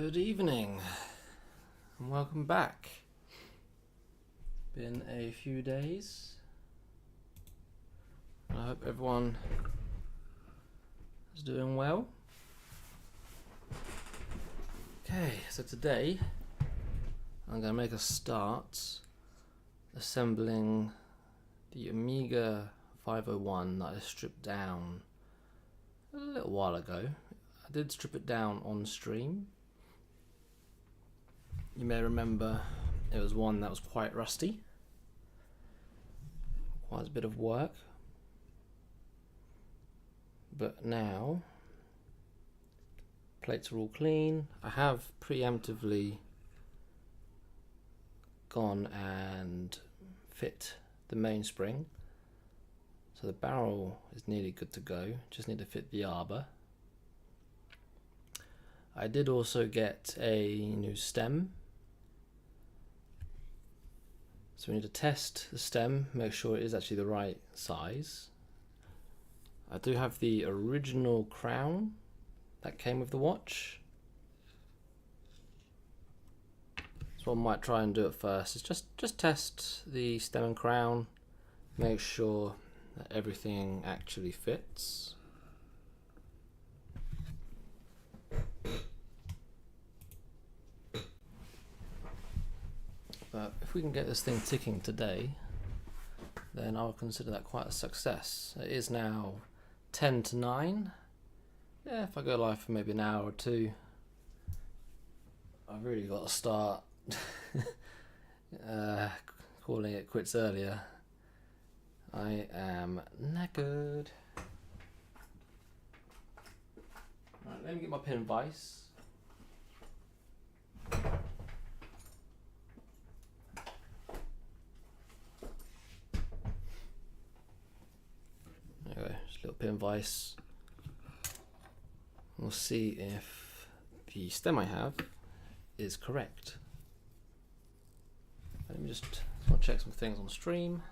Good evening and welcome back. Been a few days. I hope everyone is doing well. Okay, so today I'm going to make a start assembling the Amiga 501 that I stripped down a little while ago. I did strip it down on stream. You may remember it was one that was quite rusty, quite a bit of work, but now plates are all clean. I have preemptively gone and fit the mainspring, so the barrel is nearly good to go, just need to fit the arbor. I did also get a new stem. So we need to test the stem, make sure it is actually the right size. I do have the original crown that came with the watch. So I might try and do it first, is just test the stem and crown, make sure that everything actually fits. But if we can get this thing ticking today, then I'll consider that quite a success. It is now 10 to 9. Yeah, if I go live for maybe an hour or two, I've really got to start calling it quits earlier. I am knackered. Right, let me get my pin vise. Just a little pin vise. We'll see if the stem I have is correct. Let me just check some things on stream.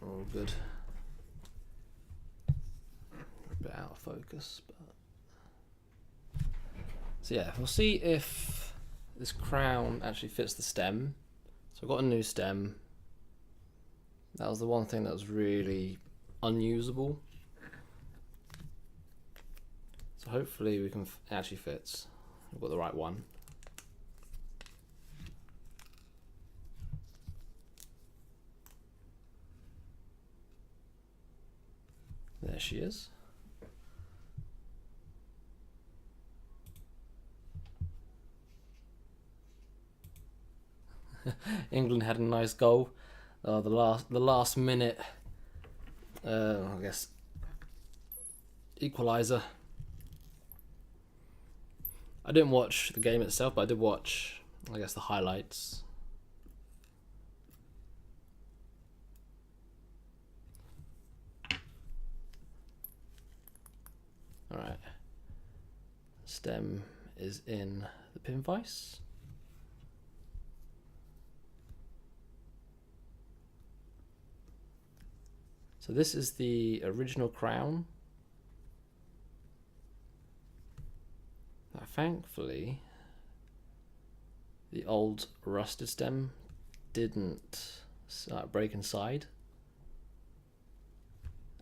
We're all good. A bit out of focus, but so yeah, we'll see if this crown actually fits the stem. So I've got a new stem. That was the one thing that was really unusable. So hopefully we can actually fits. We've got the right one. There she is. England had a nice goal. The last minute, I guess, equaliser. I didn't watch the game itself, but I did watch, I guess, the highlights. All right. Stem is in the pin vise. So this is the original crown. Now, thankfully, the old rusted stem didn't break inside,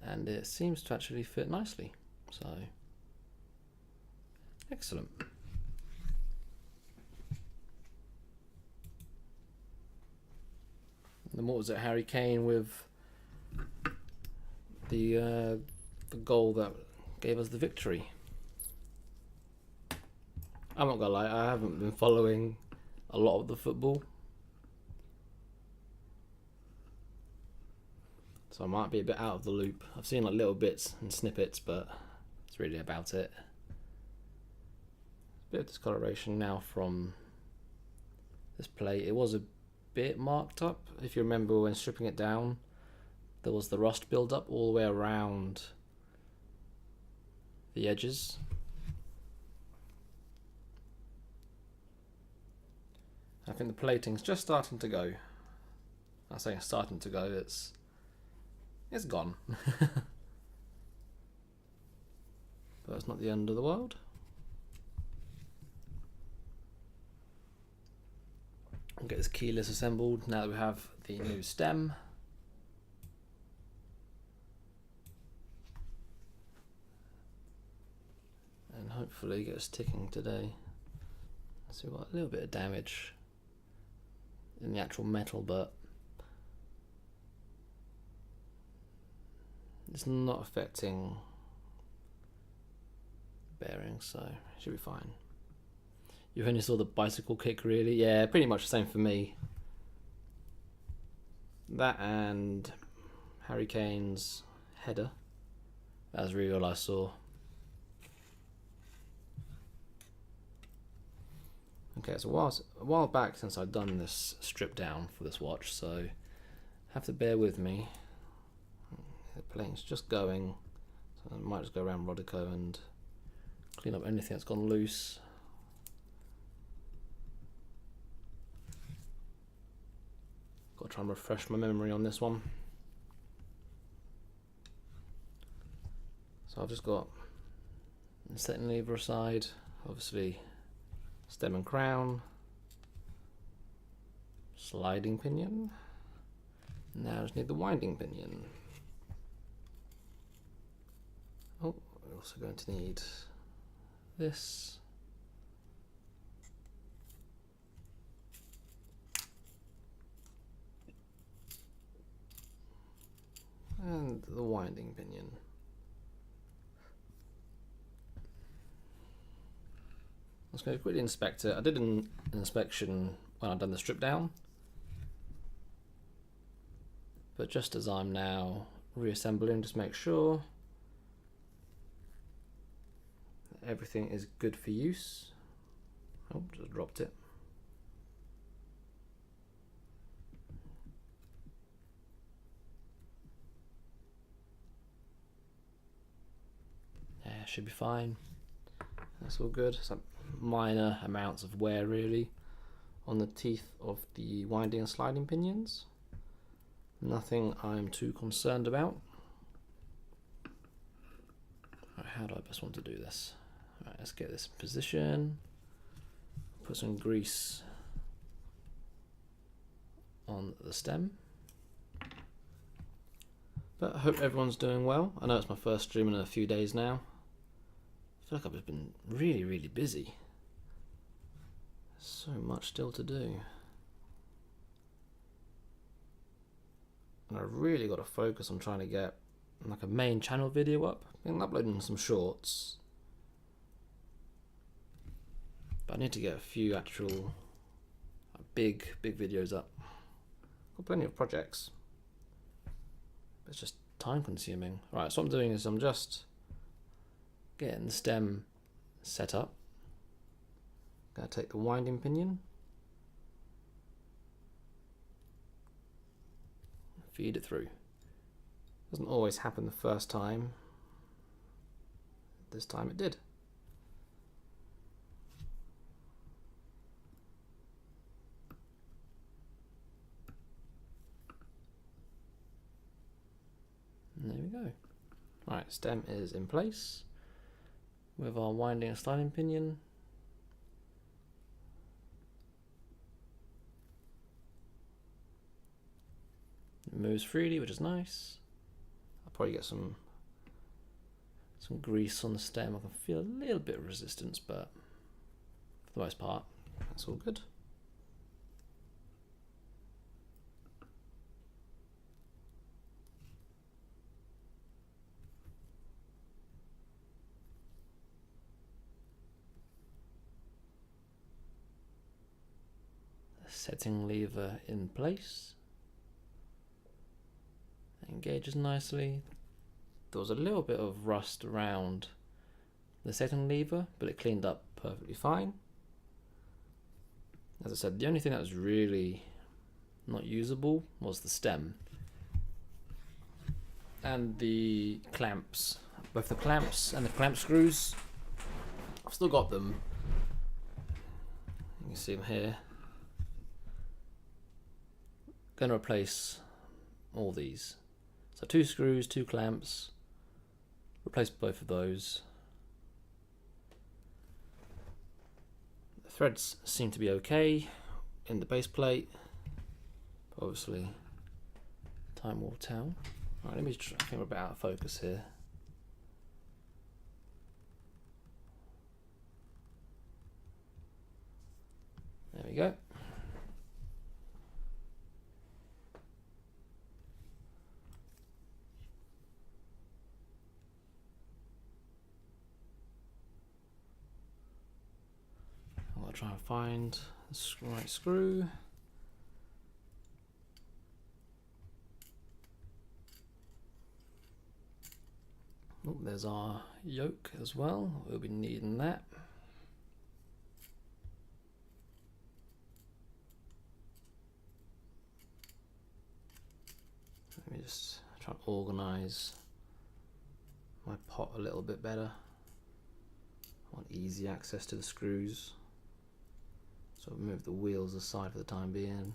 and it seems to actually fit nicely. So, excellent. And then what was it, Harry Kane with the goal that gave us the victory. I'm not gonna lie, I haven't been following a lot of the football, so I might be a bit out of the loop. I've seen like little bits and snippets, but that's really about it. A bit of discoloration now from this plate. It was a bit marked up. If you remember when stripping it down, there was the rust build-up all the way around the edges. I think the plating's just starting to go. I say it's starting to go. It's gone. But it's not the end of the world. I'll get this keyless assembled now that we have the new stem. And hopefully get us ticking today. So we've got a little bit of damage in the actual metal, but it's not affecting bearings, so it should be fine. You only saw the bicycle kick, really? Yeah, pretty much the same for me. That and Harry Kane's header. That was really all I saw. Okay, it's a while back since I've done this strip down for this watch, so have to bear with me. The plane's just going, so I might just go around Rodico and clean up anything that's gone loose. Got to try and refresh my memory on this one. So I've just got the setting lever aside, obviously stem and crown, sliding pinion. Now I just need the winding pinion. Oh, we're also going to need this. And the winding pinion. Let's go quickly inspect it. I did an inspection when I'd done the strip down, but just as I'm now reassembling, just make sure that everything is good for use. Oh, just dropped it. Yeah, should be fine. That's all good. Some minor amounts of wear really on the teeth of the winding and sliding pinions. Nothing I'm too concerned about. Right, how do I best want to do this? Right, let's get this in position. Put some grease on the stem. But I hope everyone's doing well. I know it's my first stream in a few days now. I feel like I've just been really busy. So much still to do. And I really got to focus on trying to get like a main channel video up. I've been uploading some shorts, but I need to get a few actual big videos up. Got plenty of projects. It's just time consuming. Right, so what I'm doing is I'm just getting the stem set up. Gonna take the winding pinion, feed it through. Doesn't always happen the first time. This time it did. And there we go. Right, stem is in place with our winding and sliding pinion. It moves freely, which is nice. I'll probably get some grease on the stem. I can feel a little bit of resistance, but for the most part, that's all good. Setting lever in place. Engages nicely. There was a little bit of rust around the setting lever, but it cleaned up perfectly fine. As I said, the only thing that was really not usable was the stem and the clamps. Both the clamps and the clamp screws, I've still got them. You can see them here. going to replace all these. So 2 screws, 2 clamps, replace both of those. The threads seem to be okay in the base plate. Obviously, time will tell. Alright, let me try, I think we're a bit out of focus here. There we go. I'll try and find the right screw. Oh, there's our yoke as well. We'll be needing that. Let me just try and organize my pot a little bit better. I want easy access to the screws. So I'll move the wheels aside for the time being.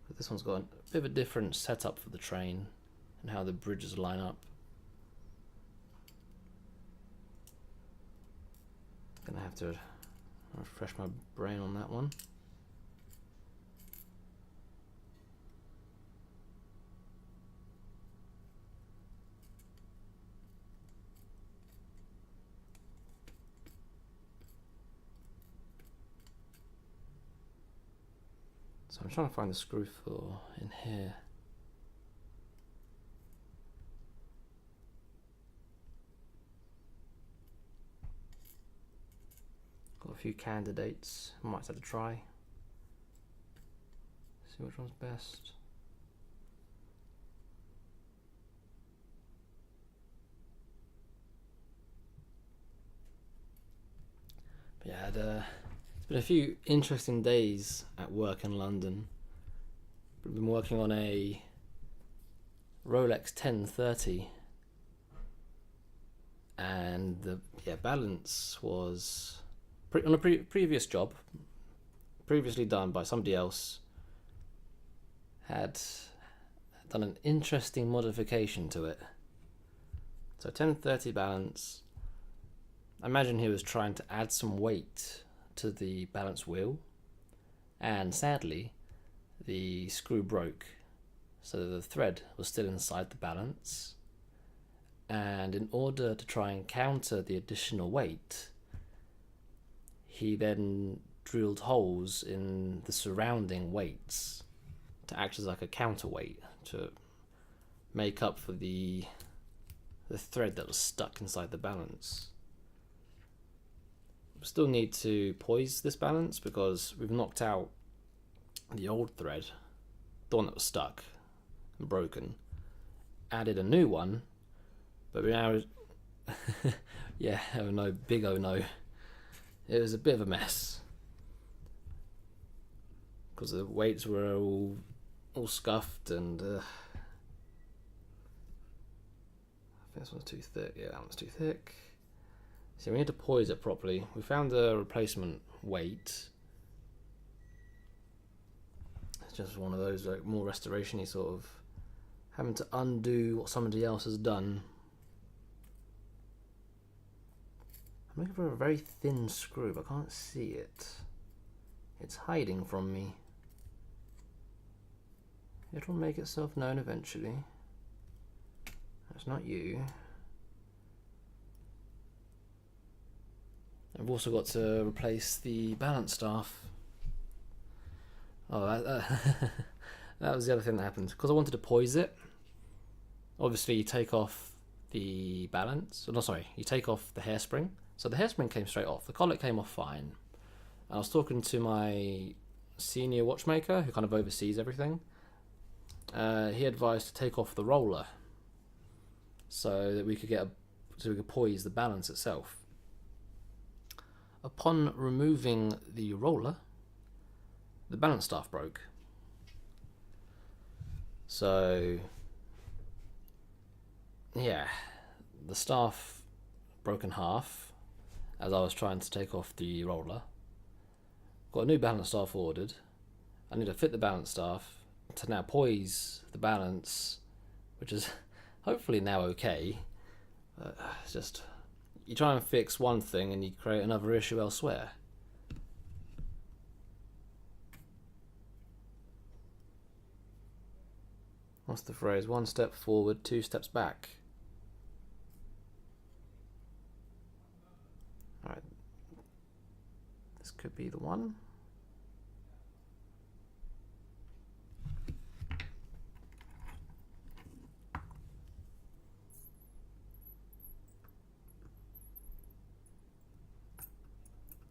But this one's got a bit of a different setup for the train and how the bridges line up. Gonna have to refresh my brain on that one. So I'm trying to find the screw for in here. Got a few candidates. I might have to try. See which one's best. But yeah, it's been a few interesting days at work in London. I've been working on a Rolex 1030, and the balance was on a previous job, previously done by somebody else, had done an interesting modification to it. So 1030 balance. I imagine he was trying to add some weight to the balance wheel, and sadly the screw broke, so the thread was still inside the balance, and in order to try and counter the additional weight, he then drilled holes in the surrounding weights to act as like a counterweight to make up for the thread that was stuck inside the balance. Still need to poise this balance because we've knocked out the old thread, the one that was stuck and broken, added a new one, but we now yeah, oh no, big oh no, it was a bit of a mess because the weights were all scuffed, and I think this one's too thick. Yeah, that one's too thick. So we need to poise it properly. We found a replacement weight. It's just one of those like more restoration-y sort of having to undo what somebody else has done. I'm looking for a very thin screw, but I can't see it. It's hiding from me. It'll make itself known eventually. That's not you. I've also got to replace the balance staff. Oh, that was the other thing that happened. Because I wanted to poise it, obviously you take off the balance. No, sorry, you take off the hairspring. So the hairspring came straight off. The collet came off fine. And I was talking to my senior watchmaker, who kind of oversees everything. He advised to take off the roller so that we could poise the balance itself. Upon removing the roller, the balance staff broke. So yeah, the staff broke in half as I was trying to take off the roller. Got a new balance staff ordered, I need to fit the balance staff to now poise the balance, which is hopefully now okay. It's just, you try and fix one thing and you create another issue elsewhere. What's the phrase? 1 step forward, 2 steps back. Alright. This could be the one.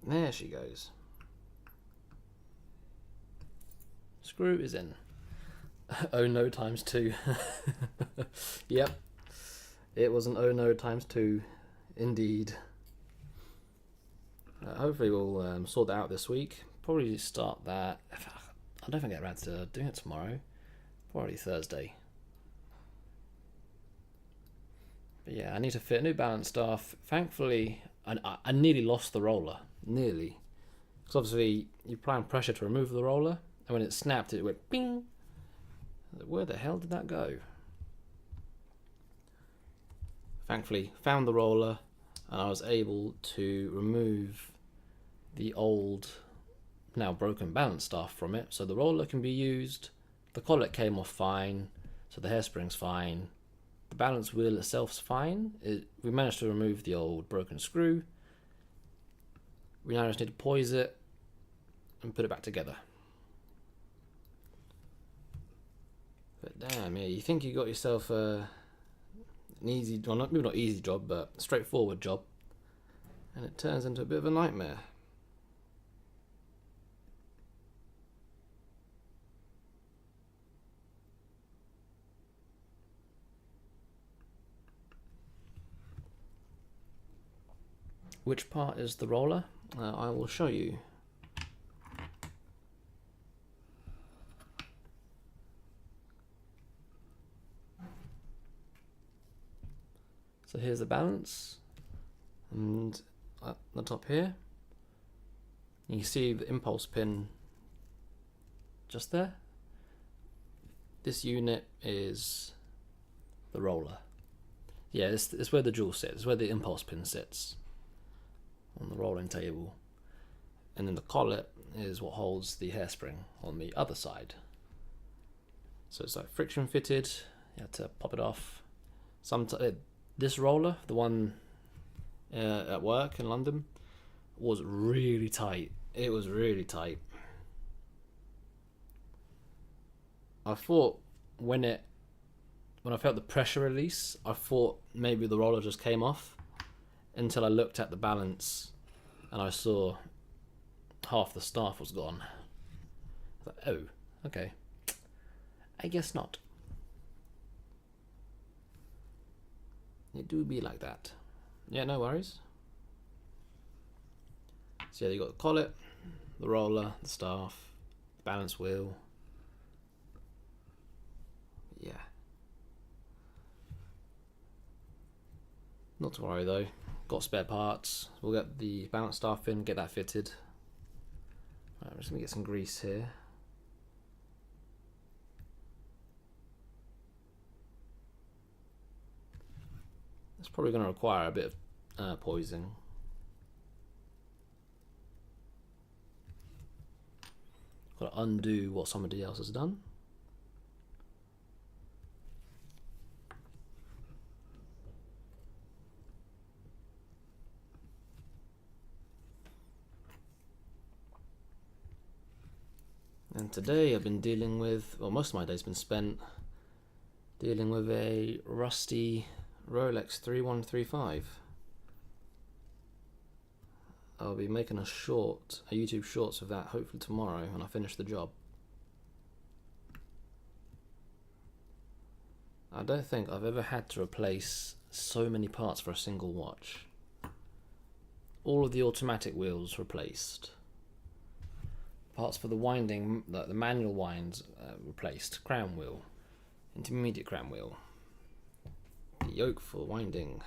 There she goes. Screw is in. Oh no times 2. Yep. It was an oh no times 2. Indeed. Hopefully we'll sort that out this week. Probably start that. I don't think I get around to doing it tomorrow. Probably Thursday. But yeah, I need to fit a new balance staff. Thankfully, I nearly lost the roller. Nearly. Because obviously you apply pressure to remove the roller, and when it snapped, it went ping. Where the hell did that go? Thankfully, found the roller, and I was able to remove the old, now broken balance staff from it. So the roller can be used. The collet came off fine, so the hairspring's fine. The balance wheel itself's fine. We managed to remove the old broken screw. We now just need to poise it and put it back together. But damn, yeah, you think you got yourself an easy, well, maybe not easy job, but a straightforward job, and it turns into a bit of a nightmare. Which part is the roller? I will show you. So here's the balance, and at the top here, you see the impulse pin just there. This unit is the roller. Yeah, it's where the jewel sits, it's where the impulse pin sits on the rolling table. And then the collet is what holds the hairspring on the other side. So it's like friction fitted, you have to pop it off. This roller, the one at work in London, was really tight. It was really tight. I thought when I felt the pressure release, I thought maybe the roller just came off, until I looked at the balance and I saw half the staff was gone. I thought, oh, okay. I guess not. It do be like that. Yeah, no worries. So yeah, you got the collet, the roller, the staff, the balance wheel. Yeah. Not to worry though. Got spare parts. We'll get the balance staff in, get that fitted. Right, I'm just gonna get some grease here. It's probably going to require a bit of poising. Got to undo what somebody else has done. And today I've been dealing with, well, most of my day's been spent dealing with a rusty Rolex 3135. I'll be making a YouTube shorts of that hopefully tomorrow when I finish the job. I don't think I've ever had to replace so many parts for a single watch. All of the automatic wheels replaced. Parts for the winding, the manual winds replaced. Crown wheel, intermediate crown wheel. The yoke for winding.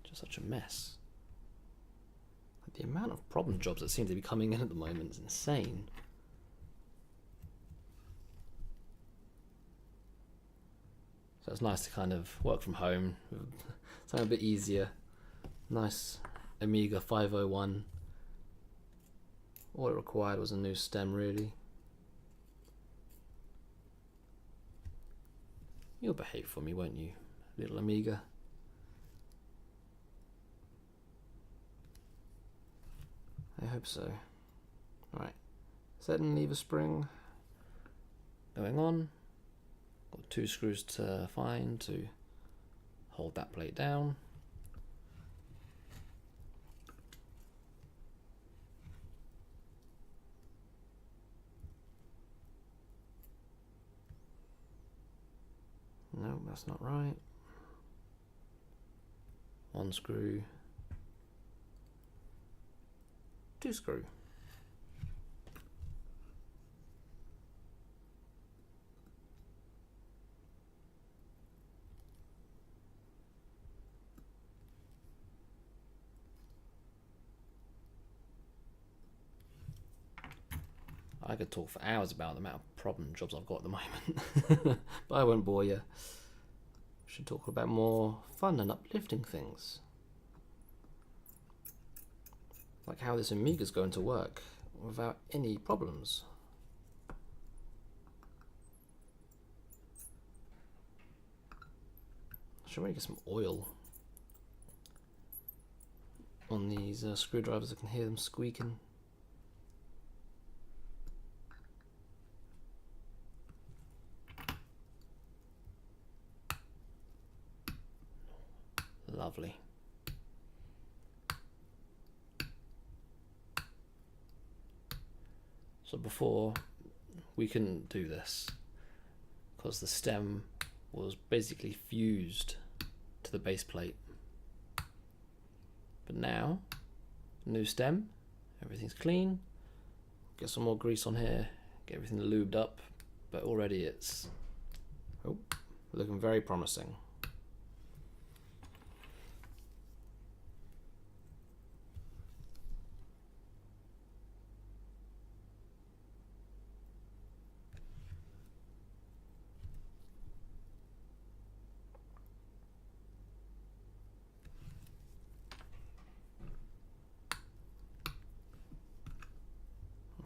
Just such a mess. The amount of problem jobs that seem to be coming in at the moment is insane. So it's nice to kind of work from home, something a bit easier. Nice Amiga 501. All it required was a new stem, really. You'll behave for me, won't you, little Amiga? I hope so. Alright, set and lever spring going on. Got 2 screws to find to hold that plate down. No, that's not right. 1 screw, 2 screw. I could talk for hours about the amount of problem jobs I've got at the moment, but I won't bore you. We should talk about more fun and uplifting things, like how this Amiga's going to work without any problems. Should we get some oil on these screwdrivers? I can hear them squeaking. Lovely. So before, we couldn't do this because the stem was basically fused to the base plate. But now, new stem, everything's clean. Get some more grease on here, get everything lubed up, but already it's looking very promising.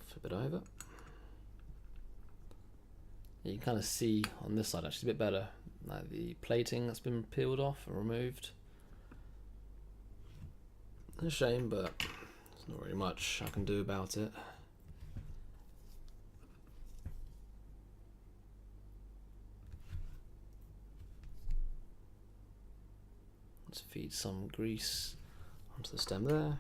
Flip it over. You can kind of see on this side actually a bit better, like the plating that's been peeled off and removed. It's a shame, but there's not really much I can do about it. Let's feed some grease onto the stem there.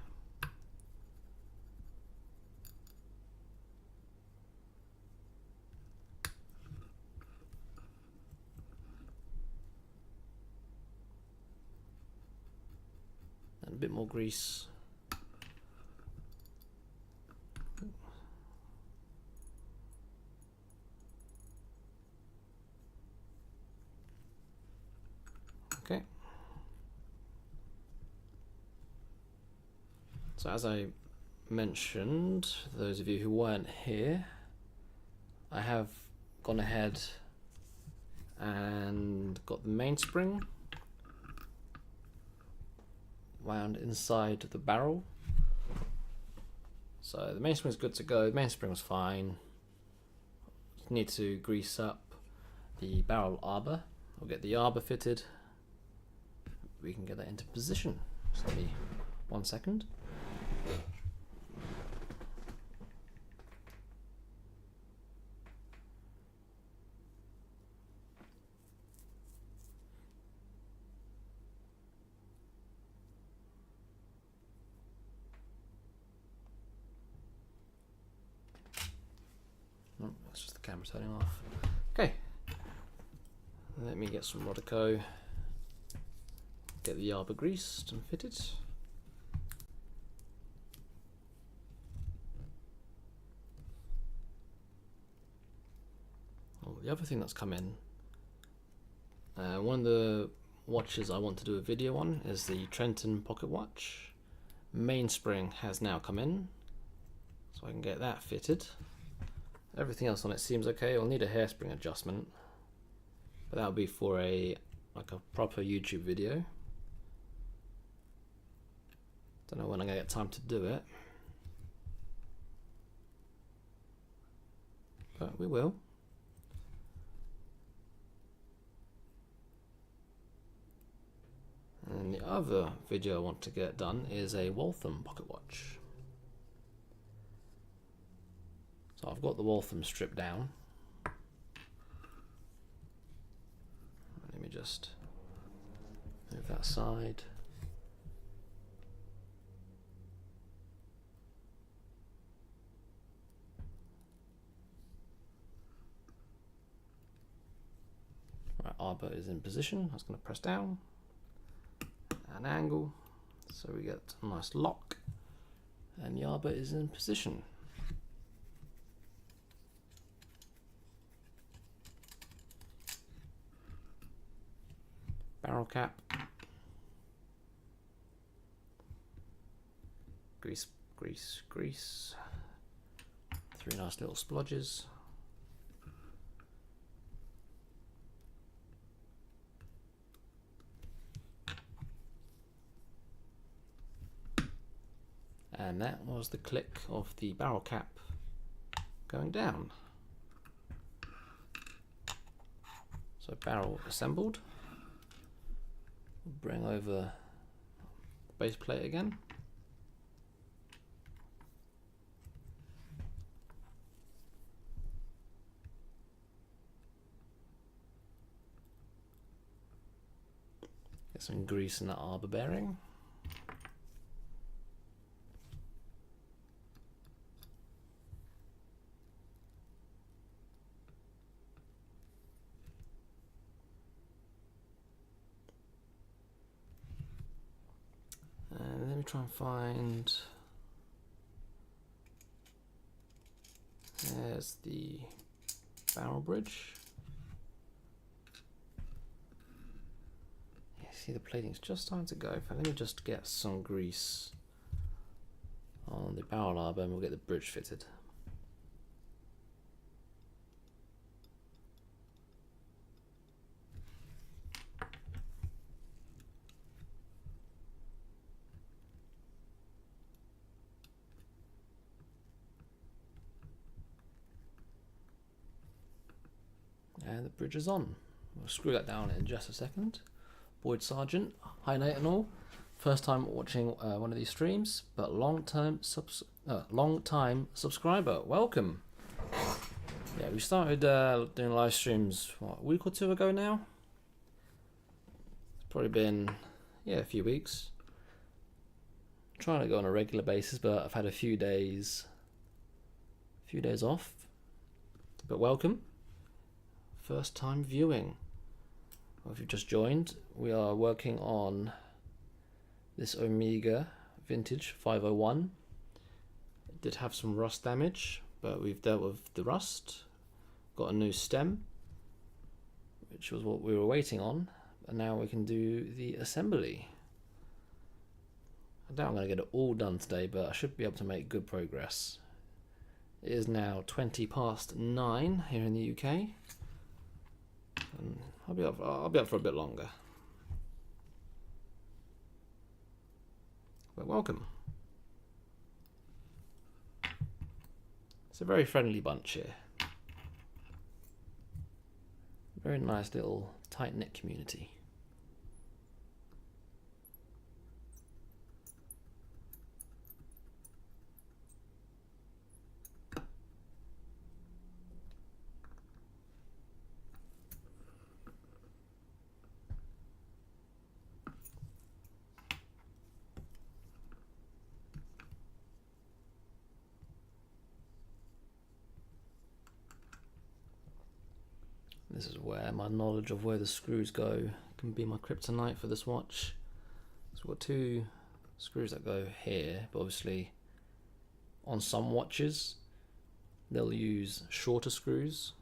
And a bit more grease. Okay. So as I mentioned, for those of you who weren't here, I have gone ahead and got the mainspring wound inside the barrel. So the mainspring is good to go. The mainspring was fine. Just need to grease up the barrel arbor. We'll get the arbor fitted. We can get that into position. Just give me 1 second. Oh, that's just the camera turning off. Okay. Let me get some Rodico. Get the arbor greased and fitted. Oh, the other thing that's come in, one of the watches I want to do a video on is the Trenton Pocket Watch. mainspring has now come in, so I can get that fitted. Everything else on it seems okay. I'll need a hairspring adjustment, but that'll be for a proper YouTube video. Don't know when I'm gonna get time to do it, but we will. And the other video I want to get done is a Waltham pocket watch. So I've got the Waltham stripped down. Let me just move that aside. Right, arbor is in position. I was going to press down. An angle, so we get a nice lock, and the arbor is in position. Barrel cap, grease, grease, grease, 3 nice little splodges. And that was the click of the barrel cap going down. So barrel assembled. We'll bring over the base plate again. Get some grease in that arbor bearing. Let me try and find, there's the barrel bridge. Yeah, see the plating's just starting to go. Let me just get some grease on the barrel arbor and we'll get the bridge fitted. And the bridge is on. We'll screw that down in just a second. Boyd Sargent, hi Nate and all. First time watching one of these streams, but long time subscriber. Welcome. Yeah, we started doing live streams what, a week or two ago now. It's probably been a few weeks. I'm trying to go on a regular basis, but I've had a few days off. But welcome. First time viewing. Well, if you've just joined, we are working on this Omega Vintage 501. It did have some rust damage, but we've dealt with the rust. Got a new stem, which was what we were waiting on, and now we can do the assembly. I doubt I'm going to get it all done today, but I should be able to make good progress. It is now 9:20 here in the UK. And I'll be up for a bit longer. But welcome. It's a very friendly bunch here. Very nice little tight-knit community. This is where my knowledge of where the screws go can be my kryptonite for this watch. So we've got 2 screws that go here, but obviously on some watches they'll use shorter screws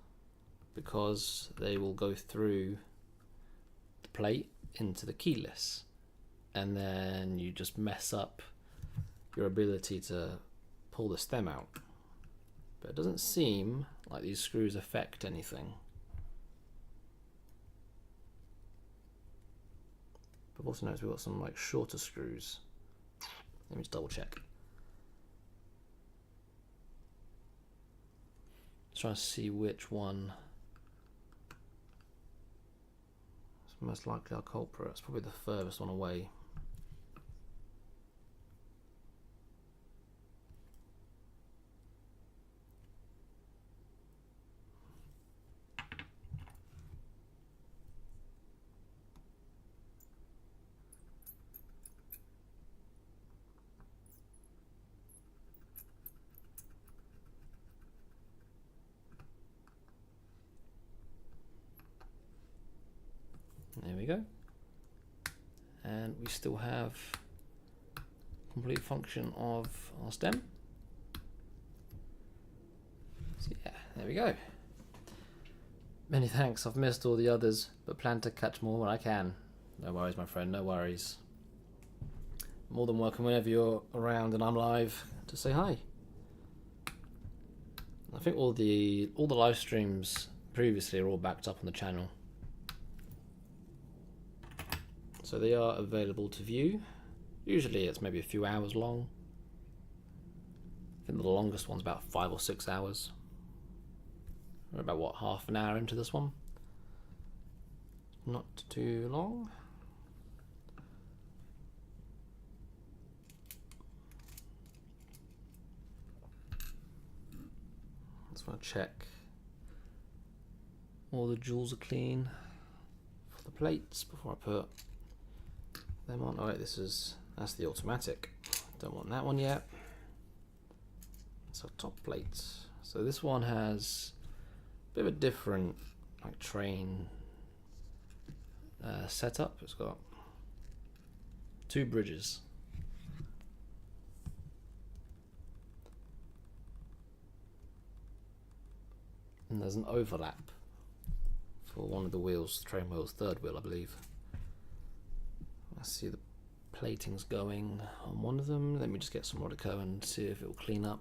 because they will go through the plate into the keyless, and then you just mess up your ability to pull the stem out. But it doesn't seem like these screws affect anything. But I've also noticed we've got some like shorter screws. Let me just double check. Just trying to see which one is most likely our culprit. It's probably the furthest one away. There we go. And we still have complete function of our stem. So yeah, there we go. Many thanks, I've missed all the others, but plan to catch more when I can. No worries, my friend, no worries. More than welcome whenever you're around and I'm live to say hi. I think all the live streams previously are all backed up on the channel. So they are available to view. Usually it's maybe a few hours long. I think the longest one's about 5 or 6 hours. We're about, what, half an hour into this one? Not too long. Just want to check all the jewels are clean for the plates before I put them on. Oh wait, that's the automatic. Don't want that one yet. So top plates. So this one has a bit of a different like train setup. It's got 2 bridges. And there's an overlap for one of the wheels, the train wheel's 3rd wheel, I believe. I see the plating's going on one of them. Let me just get some Rodico and see if it will clean up.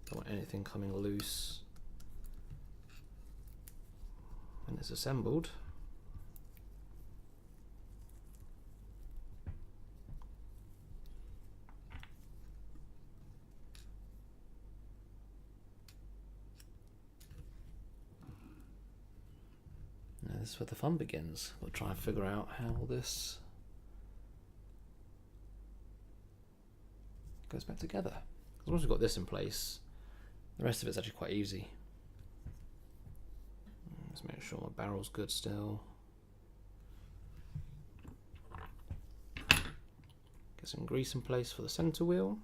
Don't want anything coming loose when it's assembled. Now this is where the fun begins. We'll try and figure out how all this goes back together. Because once we've got this in place, the rest of it's actually quite easy. Let's make sure my barrel's good still. Get some grease in place for the center wheel.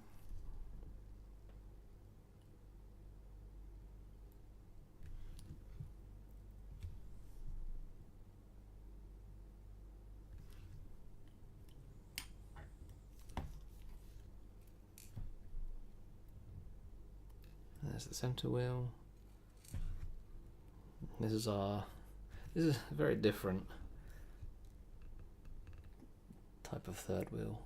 There's the center wheel. This is a very different type of 3rd wheel.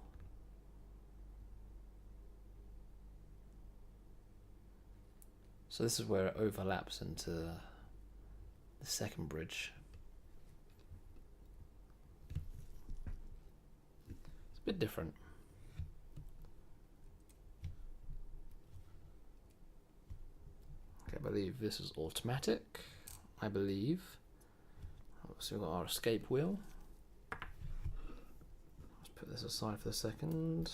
So this is where it overlaps into the 2nd bridge. It's a bit different. I believe this is automatic. I believe. So we've got our escape wheel. Let's put this aside for a second.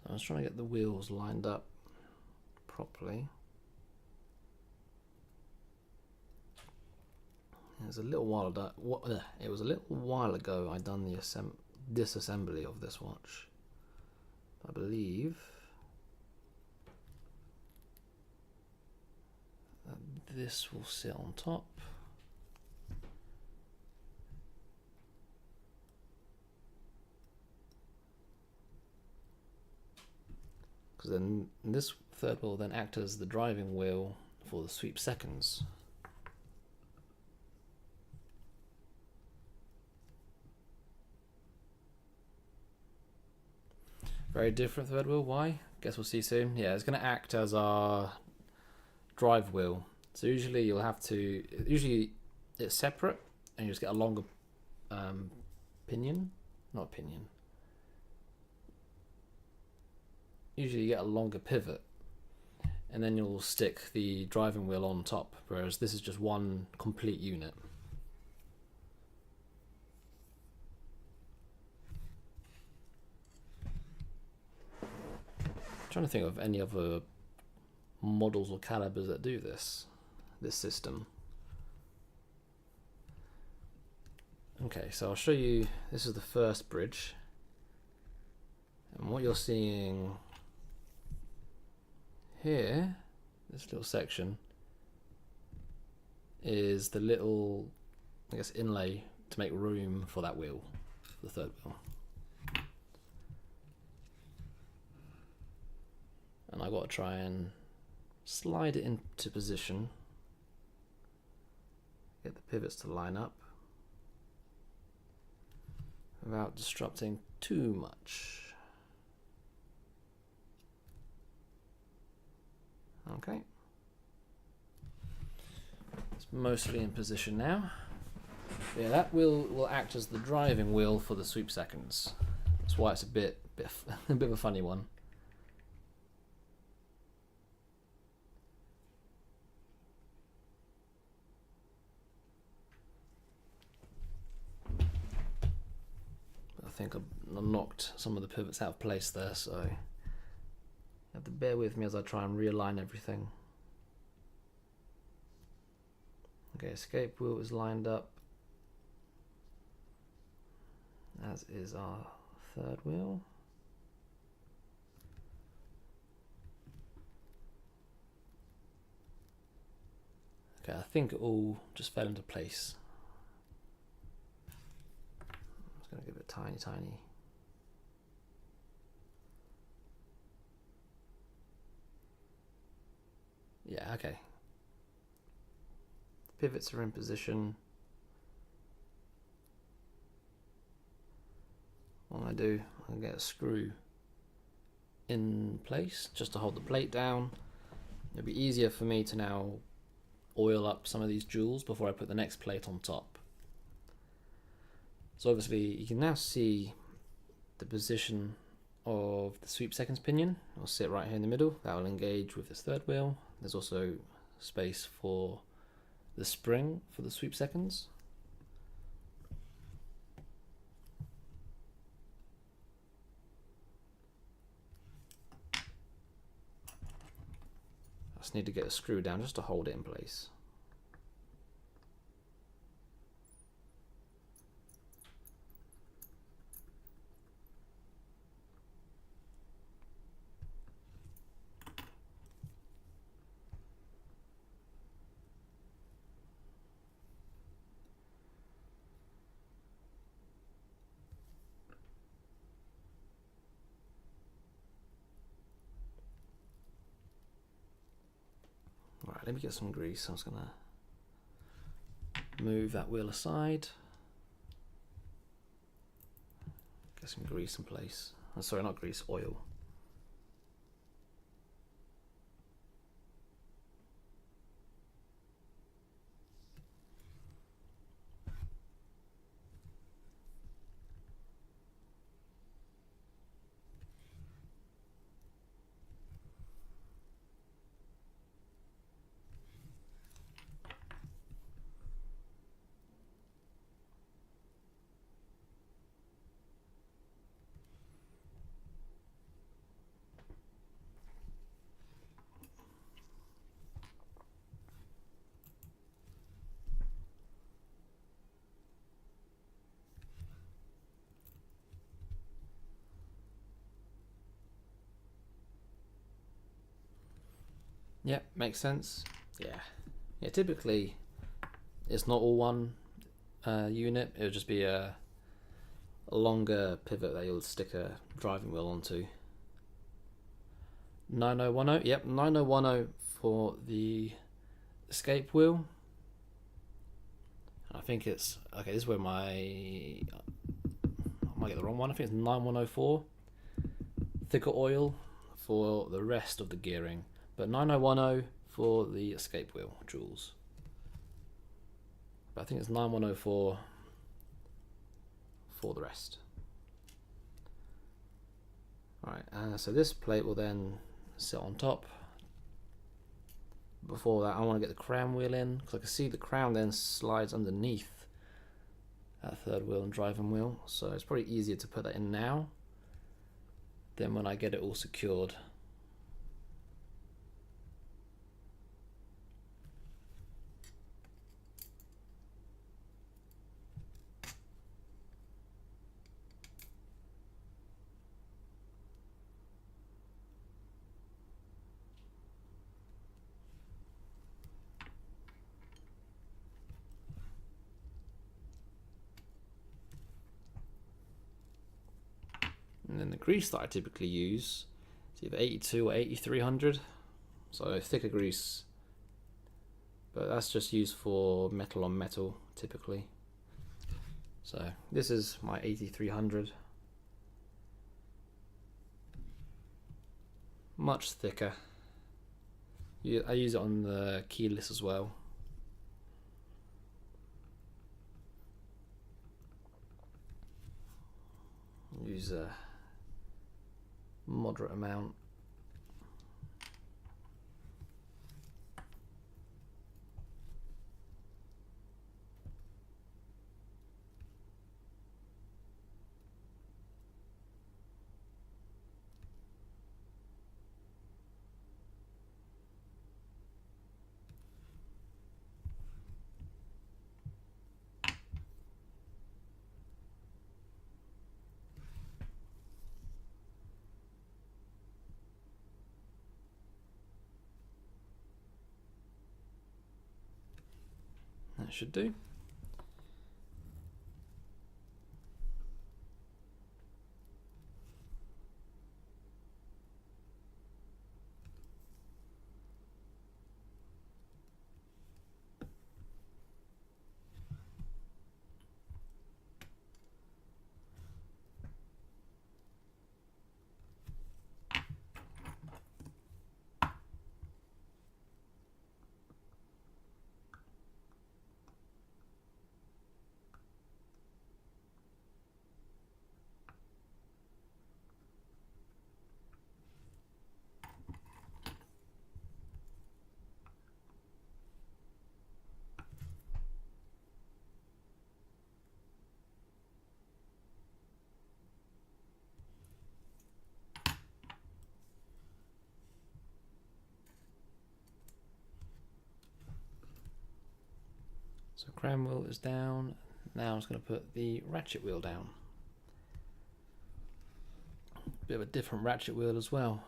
I was trying to get the wheels lined up properly. It was a little while ago I done the disassembly of this watch. I believe that this will sit on top. because then this third wheel will then act as the driving wheel for the sweep seconds. Very different third wheel. Why? Guess we'll see soon. Yeah, it's going to act as our drive wheel. So usually you'll have to. Usually it's separate, and you just get a longer pinion, not pinion. Usually you get a longer pivot, and then you'll stick the driving wheel on top. Whereas this is just one complete unit. Trying to think of any other models or calibers that do this system. Okay, so I'll show you. This is the first bridge, and what you're seeing here, this little section, is the little, I guess, inlay to make room for that wheel, for the third wheel. And I've got to try and slide it into position, get the pivots to line up without disrupting too much. Okay, it's mostly in position now. Yeah, that wheel will act as the driving wheel for the sweep seconds. That's why it's a bit of a funny one. I think I knocked some of the pivots out of place there, so you have to bear with me as I try and realign everything. Okay, escape wheel is lined up, as is our third wheel. Okay, I think it all just fell into place. Gonna give it tiny. Yeah, okay. Pivots are in position. What I do, I get a screw in place just to hold the plate down. It'll be easier for me to now oil up some of these jewels before I put the next plate on top. So obviously you can now see the position of the sweep seconds pinion. It'll sit right here in the middle. That will engage with this third wheel. There's also space for the spring for the sweep seconds. I just need to get a screw down just to hold it in place. Alright, let me get some grease. I'm just going to move that wheel aside. Get some grease in place. Oh, sorry, not grease, oil. Yeah, makes sense. Yeah. Typically, it's not all one unit. It'll just be a longer pivot that you'll stick a driving wheel onto. 9010, yep, 9010 for the escape wheel. I think it's, okay, this is where I might get the wrong one. I think it's 9104. Thicker oil for the rest of the gearing, but 9010 for the escape wheel jewels. But I think it's 9104 for the rest. Alright, so this plate will then sit on top. Before that, I want to get the crown wheel in, because I can see the crown then slides underneath that third wheel and driving wheel, so it's probably easier to put that in now than when I get it all secured. And then the grease that I typically use is either 82 or 8300, so thicker grease, but that's just used for metal on metal typically. So this is my 8300, much thicker. I use it on the keyless as well. Use a moderate amount. That should do. So crown wheel is down. Now I'm just going to put the ratchet wheel down. Bit of a different ratchet wheel as well,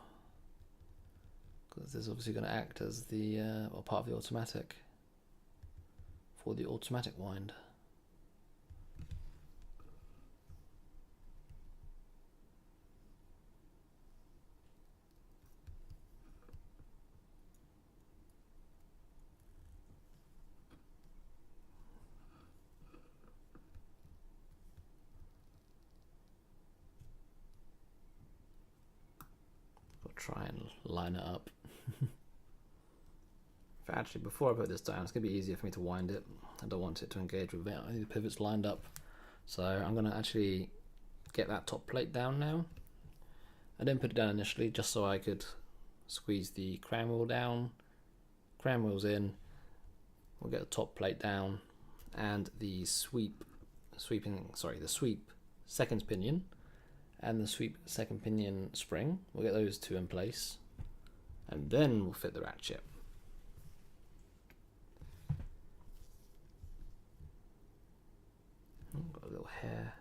because this is obviously going to act as the part of the automatic for the automatic wind. Try and line it up. Actually, before I put this down, it's going to be easier for me to wind it. I don't want it to engage with it. I need the pivots lined up. So I'm going to actually get that top plate down now. I didn't put it down initially just so I could squeeze the crown wheel down. Crown wheel's in. We'll get the top plate down and the sweep second pinion and the sweep second pinion spring. We'll get those two in place, and then we'll fit the ratchet. Got a little hair.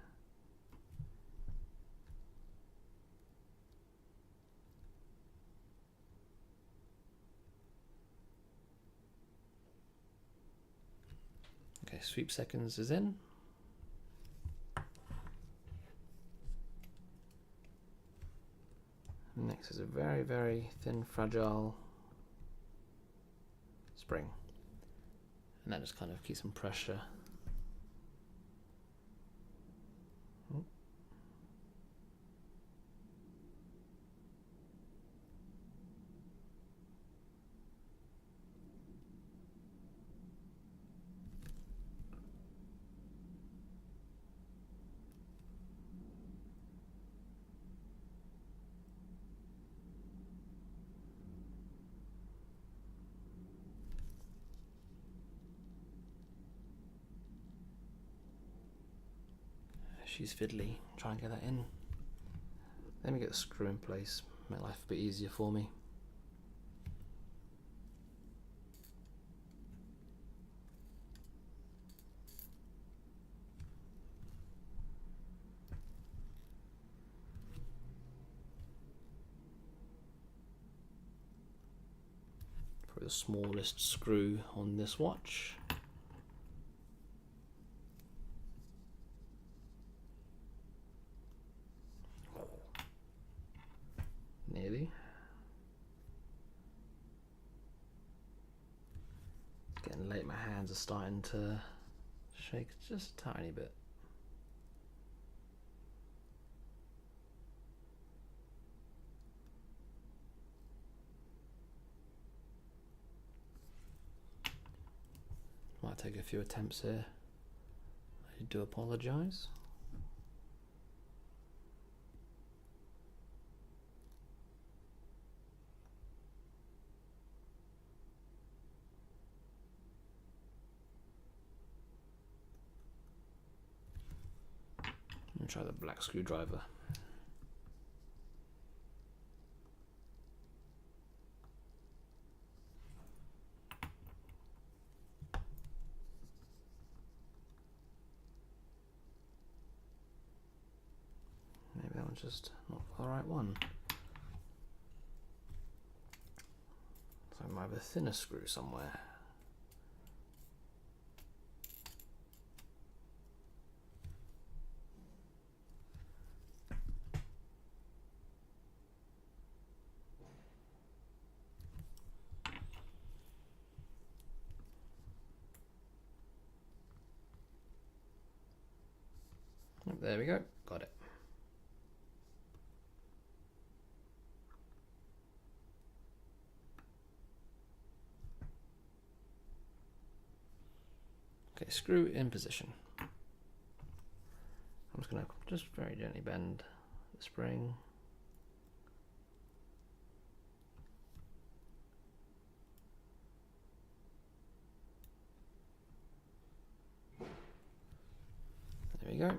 Okay, sweep seconds is in. Next is a very, very thin, fragile spring. And that just kind of keeps some pressure. She's fiddly. Try and get that in. Let me get the screw in place. Make life a bit easier for me. Probably the smallest screw on this watch. Nearly. It's getting late, my hands are starting to shake just a tiny bit. Might take a few attempts here. I do apologise. Try the black screwdriver. Maybe that one's just not the right one. So I might have a thinner screw somewhere. There we go, got it. Okay, screw in position. I'm just going to very gently bend the spring. There we go.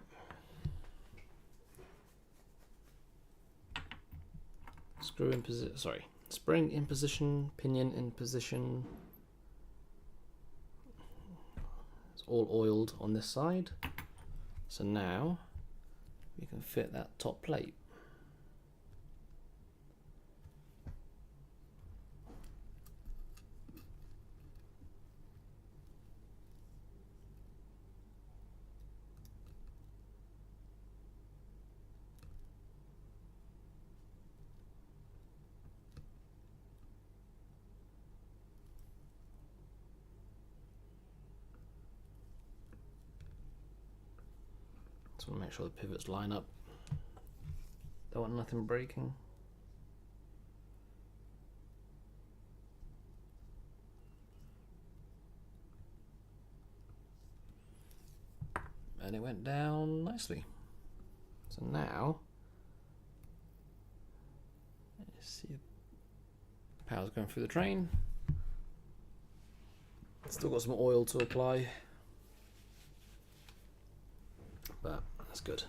Screw in position, sorry, spring in position, pinion in position. It's all oiled on this side. So now we can fit that top plate. Just want to make sure the pivots line up. Don't want nothing breaking. And it went down nicely. So now, let's see, power's going through the train. Still got some oil to apply, but that's good.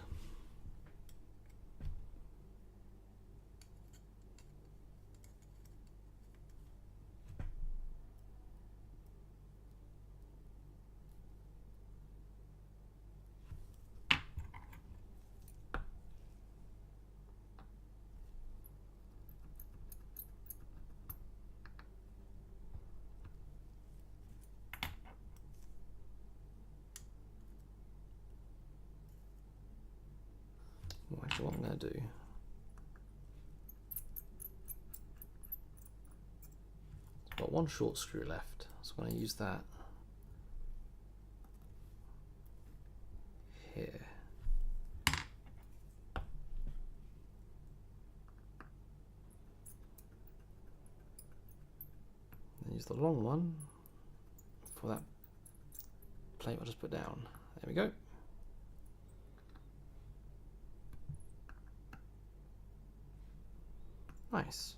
Well, actually, what I'm going to do, one short screw left, so I'm going to use that here. Use the long one for that plate I'll just put down. There we go. Nice.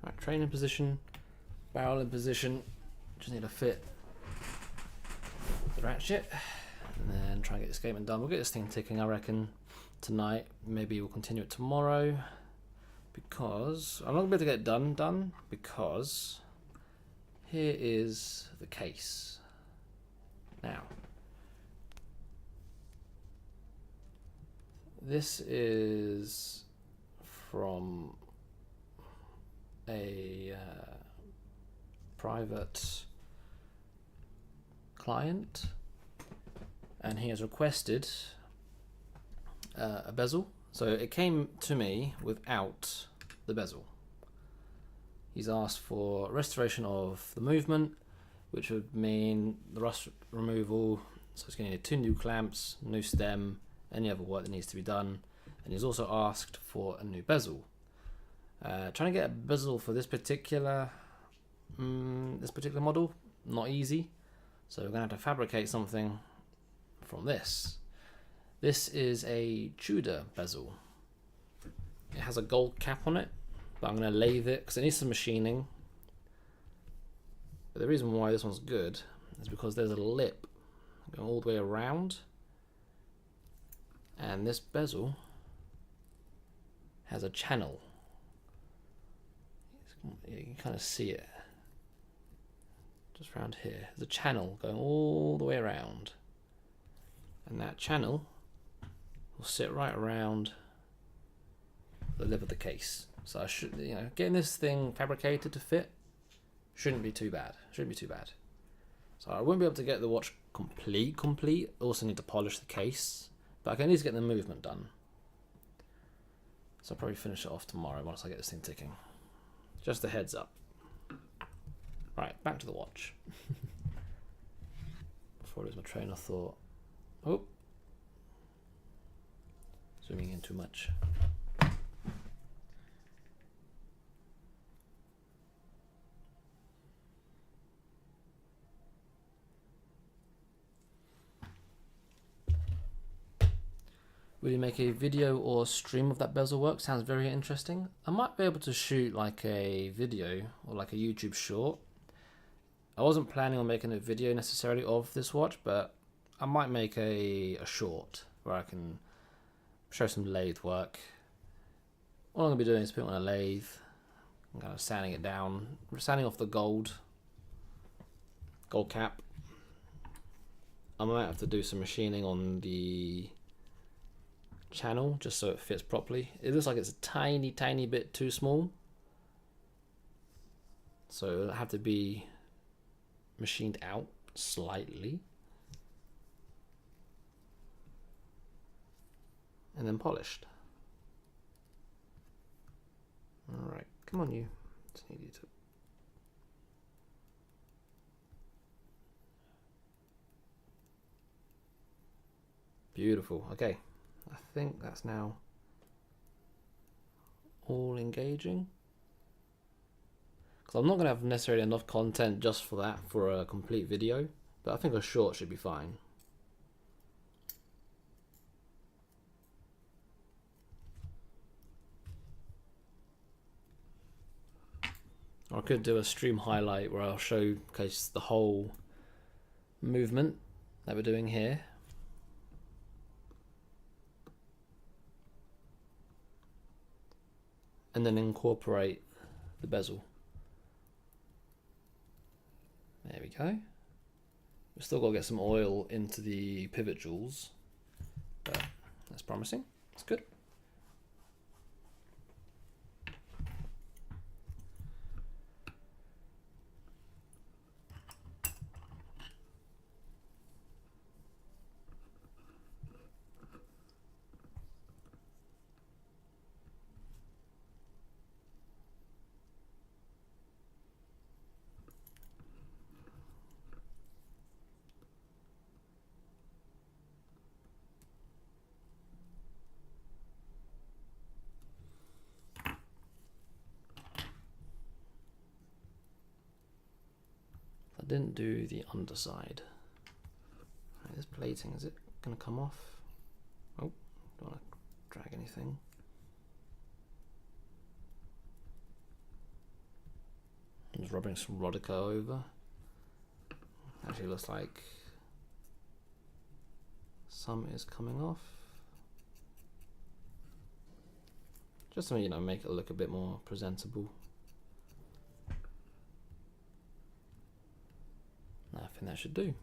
Right, train in position, barrel in position. Just need to fit the ratchet and then try and get this escapement done. We'll get this thing ticking, I reckon, tonight. Maybe we'll continue it tomorrow, because I'm not going to be able to get it done because here is the case. Now, this is from a private client, and he has requested a bezel. So it came to me without the bezel. He's asked for restoration of the movement, which would mean the rust removal. So it's going to need 2 new clamps, new stem, any other work that needs to be done. And he's also asked for a new bezel. Trying to get a bezel for this particular model, not easy. So we're going to have to fabricate something from this. This is a Tudor bezel. It has a gold cap on it, but I'm going to lathe it because it needs some machining. But the reason why this one's good is because there's a lip going all the way around, and this bezel has a channel. You can kind of see it just around here. There's a channel going all the way around, and that channel will sit right around the lip of the case. So I should, getting this thing fabricated to fit shouldn't be too bad. So I won't be able to get the watch complete. Also need to polish the case, but I can at least get the movement done. So I'll probably finish it off tomorrow once I get this thing ticking. Just a heads up. Right, back to the watch. Before I lose my train of thought. Oh, zooming in too much. Will you make a video or stream of that bezel work? Sounds very interesting. I might be able to shoot like a video or like a YouTube short. I wasn't planning on making a video necessarily of this watch, but I might make a short where I can show some lathe work. All I'm going to be doing is putting it on a lathe, I'm kind of sanding it down, sanding off the gold cap. I might have to do some machining on the channel just so it fits properly. It looks like it's a tiny bit too small, so it'll have to be machined out slightly and then polished. Alright, come on you. Just need you to. Beautiful. Okay, I think that's now all engaging. Because I'm not going to have necessarily enough content just for that for a complete video, but I think a short should be fine. Or I could do a stream highlight where I'll showcase the whole movement that we're doing here. And then incorporate the bezel. There we go. We've still got to get some oil into the pivot jewels, but that's promising. It's good. I didn't do the underside. Right, this plating, is it gonna come off? Oh, don't want to drag anything. I'm just rubbing some Rodica over. Actually looks like some is coming off. Just to, you know, make it look a bit more presentable. I think that should do.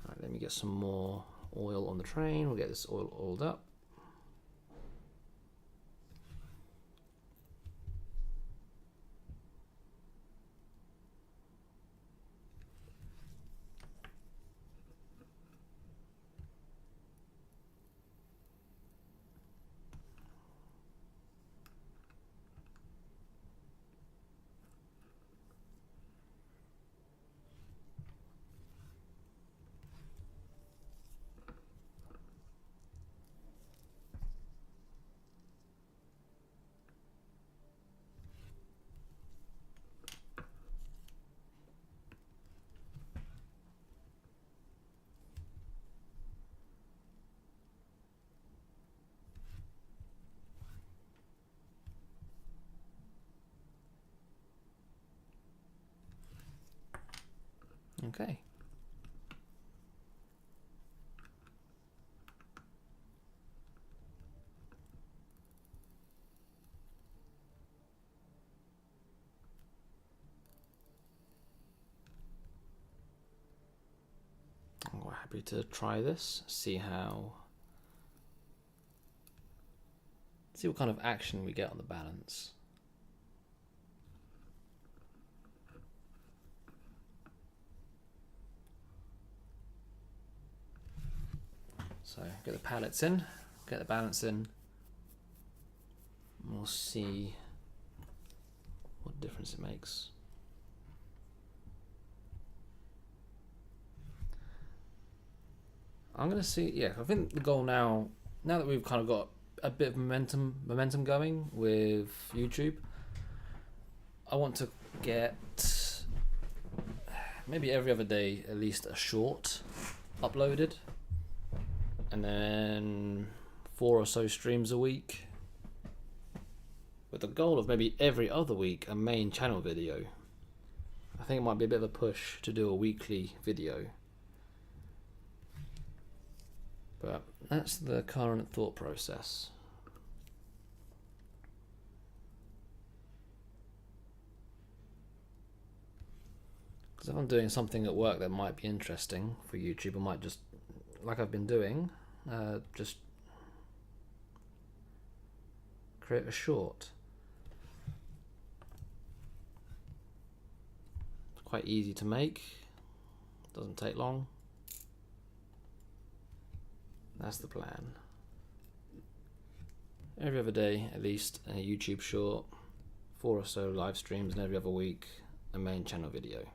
Alright, let me get some more oil on the train. We'll get this oil oiled up. Okay. I'm quite happy to try this, see what kind of action we get on the balance. So get the pallets in, get the balance in, and we'll see what difference it makes. I'm gonna see. Yeah, I think the goal now that we've kind of got a bit of momentum going with YouTube, I want to get maybe every other day at least a short uploaded, and then 4 or so streams a week, with the goal of maybe every other week a main channel video. I think it might be a bit of a push to do a weekly video, but that's the current thought process. Because if I'm doing something at work that might be interesting for YouTube, I might just, like I've been doing, just create a short. It's quite easy to make, doesn't take long. That's the plan. Every other day, at least, a YouTube short, 4 or so live streams, and every other week, a main channel video.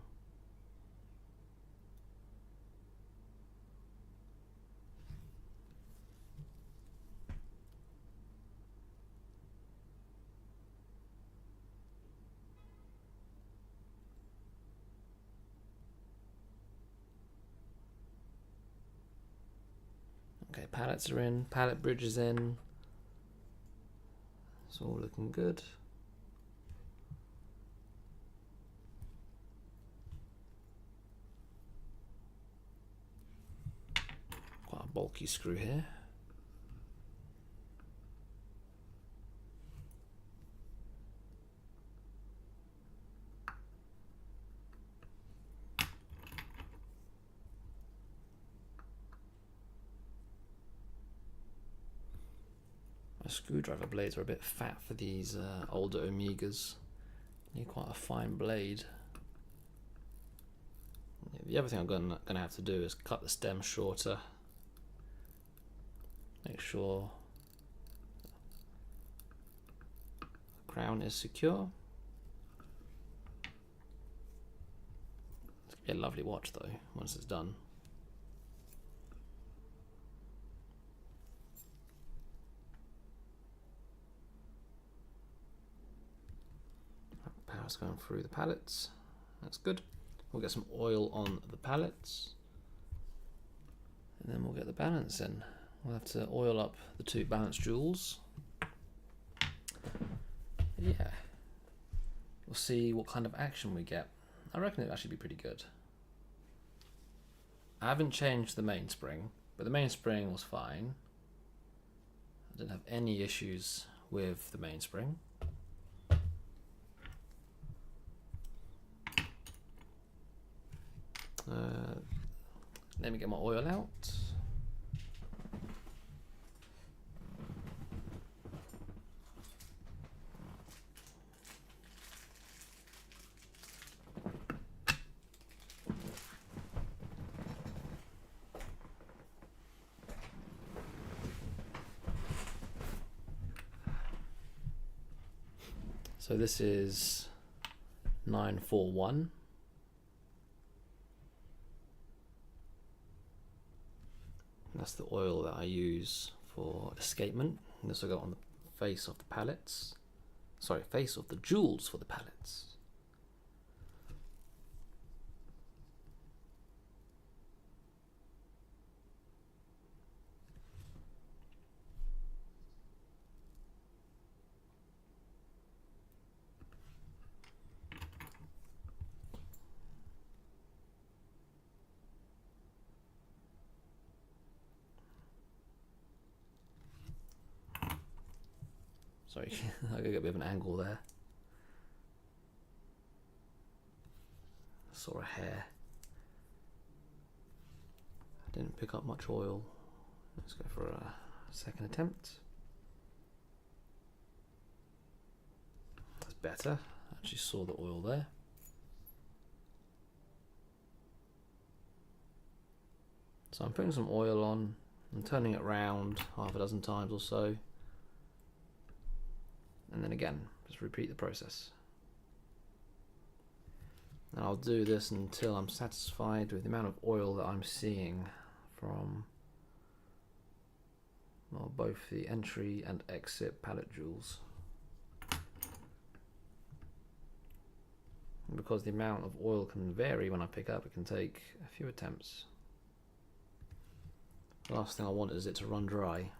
Okay, pallets are in, pallet bridge is in. It's all looking good. Quite a bulky screw here. My screwdriver blades are a bit fat for these older Omegas. Need quite a fine blade. The other thing I'm gonna have to do is cut the stem shorter. Make sure the crown is secure. It's gonna be a lovely watch though once it's done. Power's going through the pallets. That's good. We'll get some oil on the pallets, and then we'll get the balance in. We'll have to oil up the 2 balance jewels. Yeah. We'll see what kind of action we get. I reckon it'll actually be pretty good. I haven't changed the mainspring, but the mainspring was fine. I didn't have any issues with the mainspring. Let me get my oil out. So this is 941. That's the oil that I use for escapement. And this will go on the face of the pallets. Sorry, face of the jewels for the pallets. Sorry, I gotta get a bit of an angle there. Saw a hair. Didn't pick up much oil. Let's go for a second attempt. That's better. Actually saw the oil there. So I'm putting some oil on. I'm turning it around half a dozen times or so. And then again, just repeat the process. And I'll do this until I'm satisfied with the amount of oil that I'm seeing from both the entry and exit pallet jewels. And because the amount of oil can vary when I pick up, it can take a few attempts. The last thing I want is it to run dry.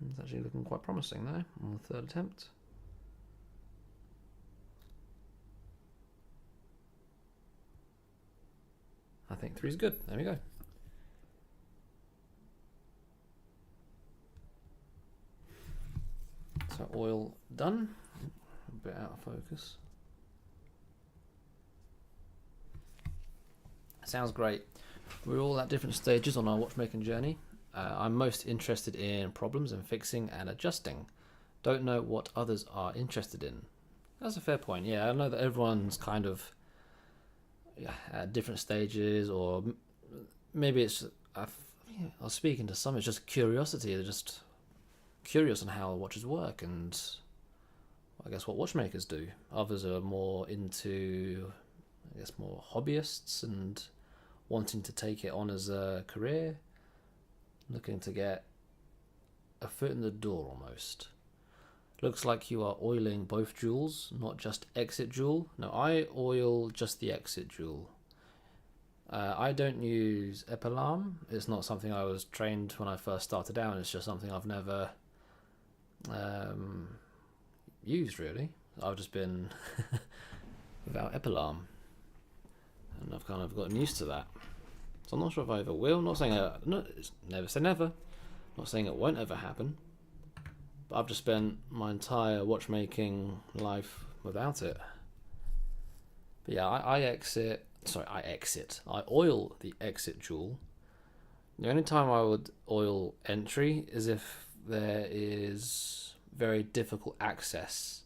It's actually looking quite promising there on the third attempt. I think 3 is good. There we go. So oil done. A bit out of focus. Sounds great. We're all at different stages on our watchmaking journey. I'm most interested in problems and fixing and adjusting. Don't know what others are interested in. That's a fair point. Yeah, I know that everyone's kind of at different stages, or maybe it's I was speaking to some. It's just curiosity. They're just curious on how watches work, and I guess what watchmakers do. Others are more into, I guess, more hobbyists and wanting to take it on as a career. Looking to get a foot in the door almost. Looks like you are oiling both jewels, not just exit jewel. No, I oil just the exit jewel. I don't use Epilarm. It's not something I was trained when I first started out. It's just something I've never used really. I've just been without Epilarm, and I've kind of gotten used to that. So I'm not sure if I ever will. I'm not saying it's never say never. I'm not saying it won't ever happen. But I've just spent my entire watchmaking life without it. But yeah, I oil the exit jewel. The only time I would oil entry is if there is very difficult access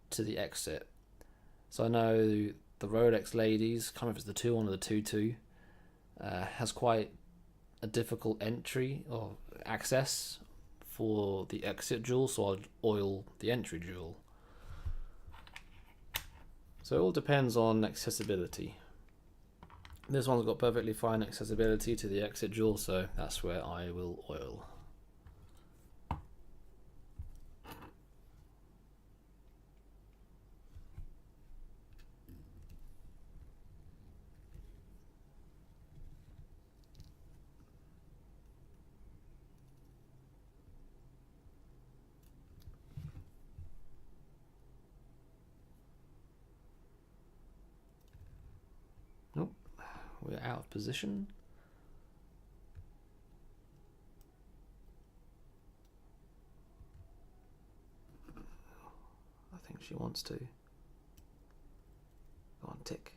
to the exit. So I know the Rolex ladies, kind of if it's the 2-1 or the 2-2, has quite a difficult entry or access for the exit jewel, so I'd oil the entry jewel. So it all depends on accessibility. This one's got perfectly fine accessibility to the exit jewel, so that's where I will oil. we're out of position. I think she wants to. Go on, tick.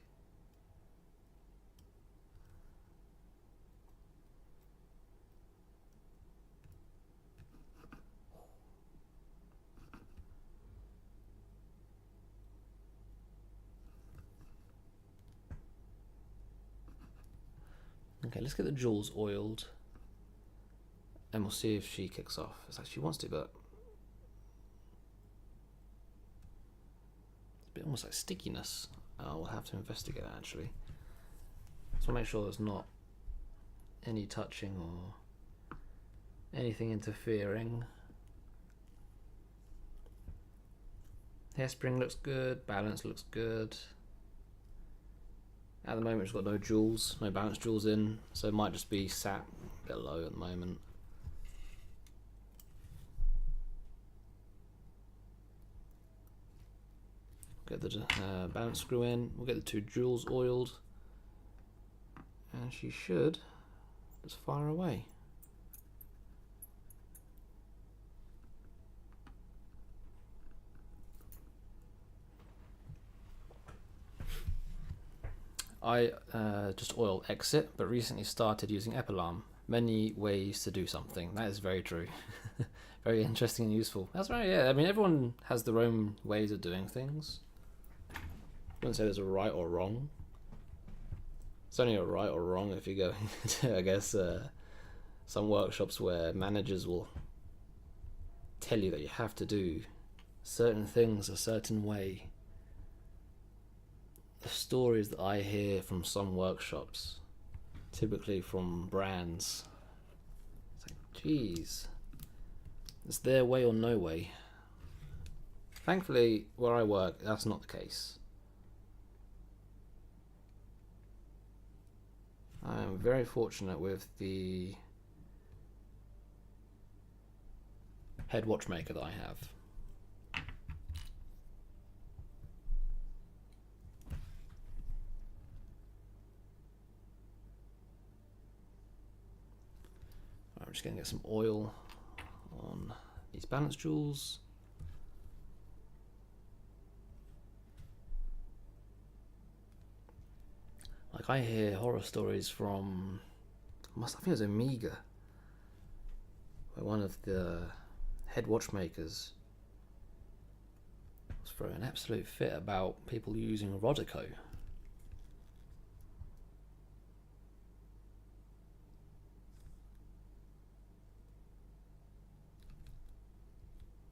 Okay, let's get the jewels oiled, and we'll see if she kicks off. It's like she wants to, but it's a bit almost like stickiness. We'll have to investigate that actually. So make sure there's not any touching or anything interfering. Hairspring looks good, balance looks good. At the moment it's got no jewels, no balance jewels in, so it might just be sat a bit low at the moment. Get the balance screw in, we'll get the 2 jewels oiled, and she should just fire away. I just oil exit, but recently started using Epilarm. Many ways to do something. That is very true. Very interesting and useful. That's right, yeah. I mean, everyone has their own ways of doing things. I wouldn't say there's a right or wrong. It's only a right or wrong if you go to, I guess, some workshops where managers will tell you that you have to do certain things a certain way. The stories that I hear from some workshops, typically from brands, it's like, geez, it's their way or no way. Thankfully, where I work, that's not the case. I am very fortunate with the head watchmaker that I have. I'm just going to get some oil on these balance jewels. Like, I hear horror stories from, I think it was Omega, where one of the head watchmakers was throwing an absolute fit about people using Rodico.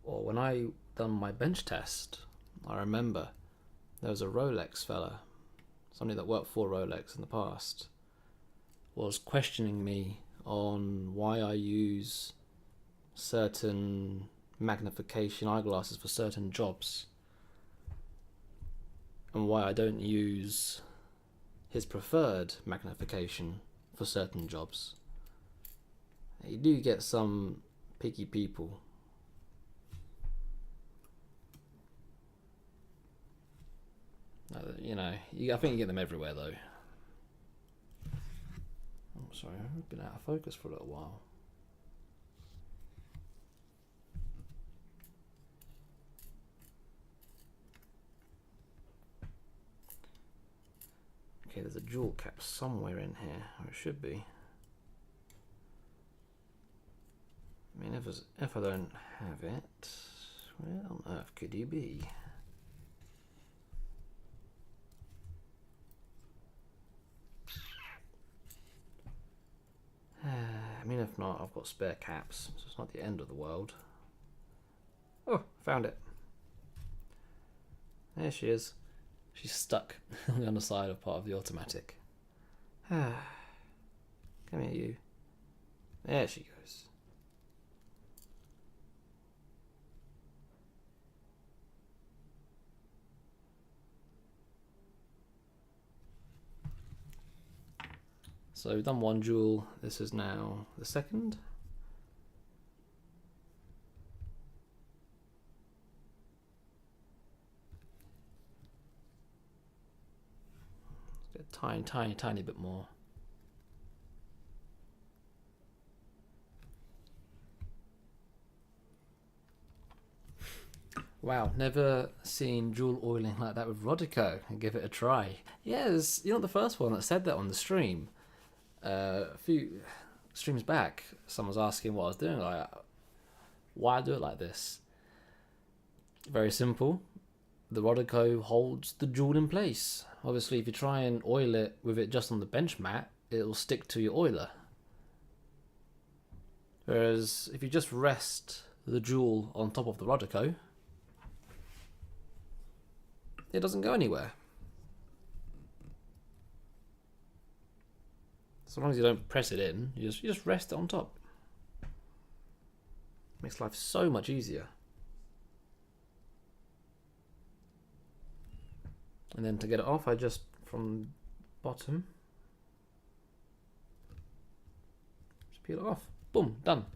Or when I done my bench test, I remember there was a Rolex fella, somebody that worked for Rolex in the past, was questioning me on why I use certain magnification eyeglasses for certain jobs and why I don't use his preferred magnification for certain jobs. You do get some picky people. You know, I think you get them everywhere though. Oh, sorry, I've been out of focus for a little while. Okay, there's a jewel cap somewhere in here, or it should be. I mean, if I don't have it, where on earth could you be? I mean, if not, I've got spare caps, so it's not the end of the world. Oh, found it. There she is. She's stuck on the underside of part of the automatic. Come here, you. There she goes. So we've done one jewel. This is now the second. Let's get tiny bit more. Wow, never seen dual oiling like that with Rodico. Give it a try. Yes, you're not the first one that said that on the stream. A few streams back, someone was asking what I was doing. Like, why do it like this? Very simple. The Rodico holds the jewel in place. Obviously, if you try and oil it with it just on the bench mat, it'll stick to your oiler. Whereas if you just rest the jewel on top of the Rodico, it doesn't go anywhere. So long as you don't press it in, you just rest it on top. Makes life so much easier. And then to get it off, I just, from bottom, just peel it off. Boom, done.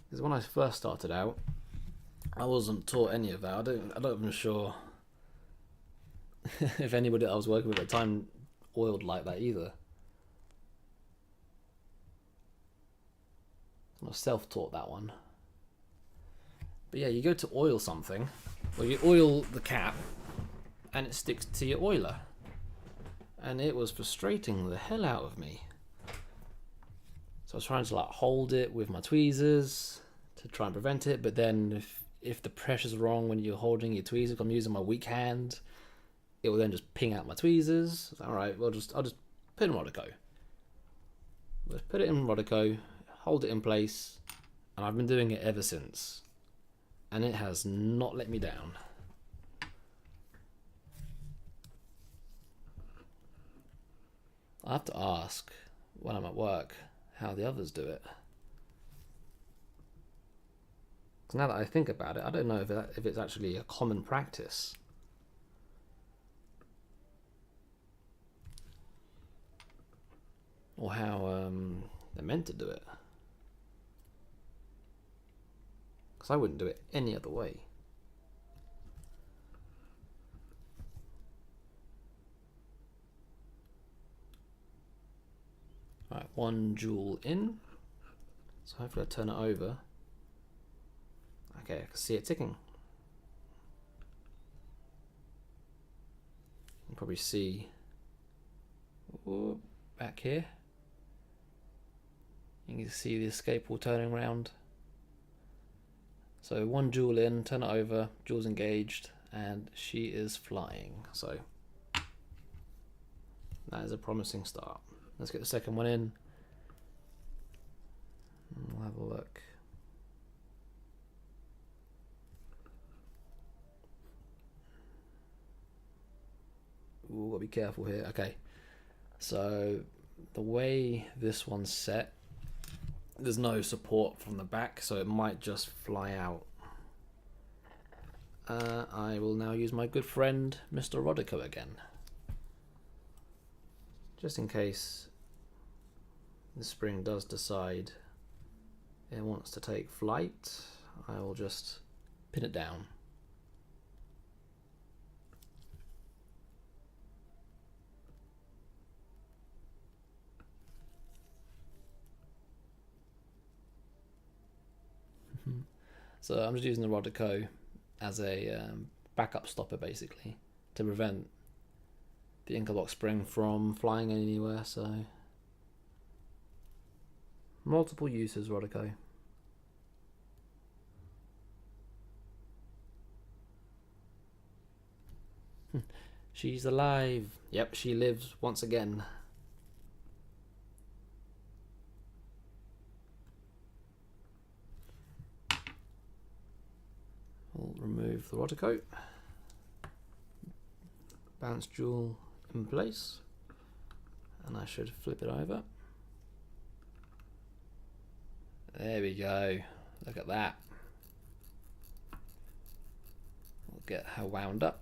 Because when I first started out, I wasn't taught any of that. I'm not even sure if anybody I was working with at the time oiled like that either. I was self-taught that one. But yeah, you go to oil something, well, you oil the cap and it sticks to your oiler. And it was frustrating the hell out of me. So I was trying to like hold it with my tweezers to try and prevent it, but then if the pressure's wrong when you're holding your tweezers, I'm using my weak hand, it will then just ping out my tweezers. Alright, I'll just put it in Rodico. Let's put it in Rodico, hold it in place, and I've been doing it ever since. And it has not let me down. I have to ask when I'm at work how the others do it. Because now that I think about it, I don't know if it's actually a common practice. Or how they're meant to do it. Because I wouldn't do it any other way. Alright, one jewel in. So hopefully I turn it over. Okay, I can see it ticking. You can probably see back here. You can see the escape wall turning around. So one jewel in, turn it over, jewel's engaged, and she is flying. So that is a promising start. Let's get the second one in. We'll have a look. Ooh, gotta be careful here. Okay, so the way this one's set, there's no support from the back, so it might just fly out. I will now use my good friend Mr. Rodico again, just in case the spring does decide it wants to take flight. I will just pin it down. So I'm just using the Rodico as a backup stopper, basically, to prevent the Increbox spring from flying anywhere. So multiple uses, Rodico. She's alive. Yep, she lives once again. We'll remove the Rodico. Bounce jewel in place. And I should flip it over. There we go. Look at that. We'll get her wound up.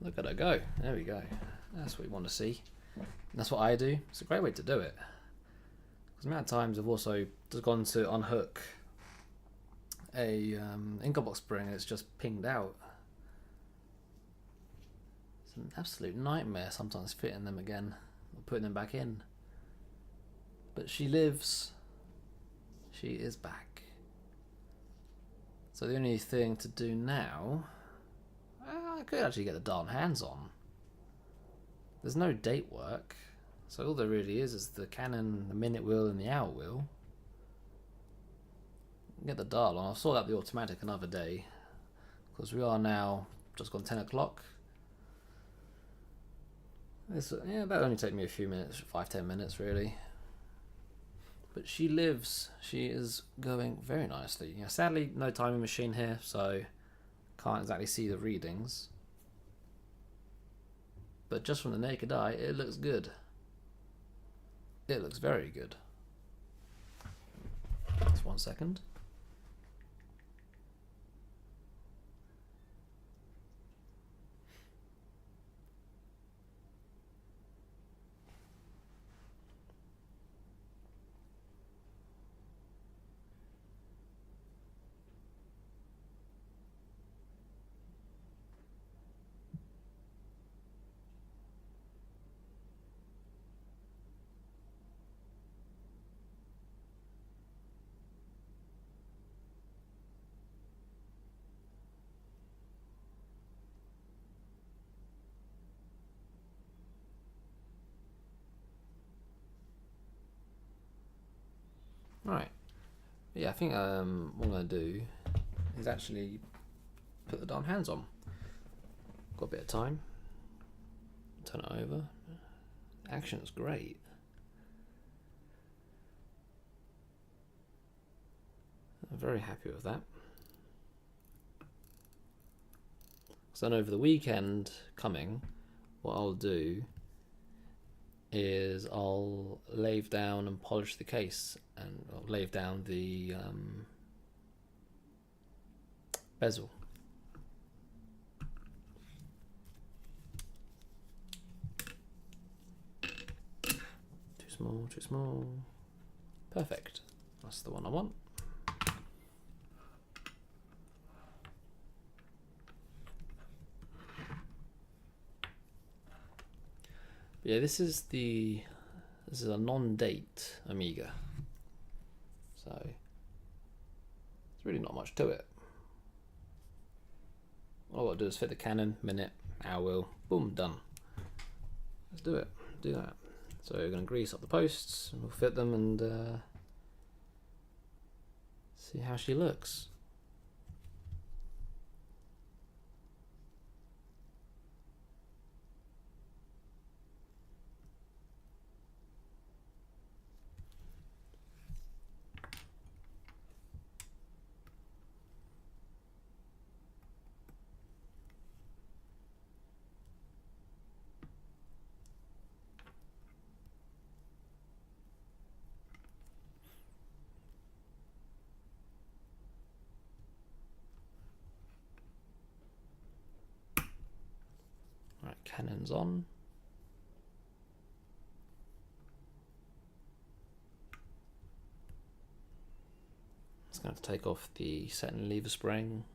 Look at her go. There we go. That's what we want to see. And that's what I do. It's a great way to do it. Because the amount of times I've also just gone to unhook a Inca box spring and it's just pinged out. It's an absolute nightmare sometimes fitting them again or putting them back in. But she lives. She is back. So the only thing to do now, I could actually get the darn hands on. There's no date work, so all there really is the cannon, the minute wheel, and the hour wheel. Get the dial on. I'll sort out the automatic another day, because we are now just gone 10 o'clock. That'll only take me a few minutes, 5-10 minutes really. But she lives. She is going very nicely. Sadly, no timing machine here, so can't exactly see the readings. But just from the naked eye, it looks good. It looks very good. Just 1 second. Right. Yeah, I think what I'm going to do is actually put the darn hands on. Got a bit of time. Turn it over. Action's great. I'm very happy with that. So then over the weekend coming, what I'll do is I'll lay down and polish the case, and I'll lay down the bezel. Too small. Perfect. That's the one I want. But yeah, this is a non-date Amiga, so there's really not much to it. All I've got to do is fit the cannon, minute, hour wheel, boom, done. Let's do it. Do that. So we're going to grease up the posts, and we'll fit them and see how she looks. Right, cannon's on. Just going to take off the set and lever spring.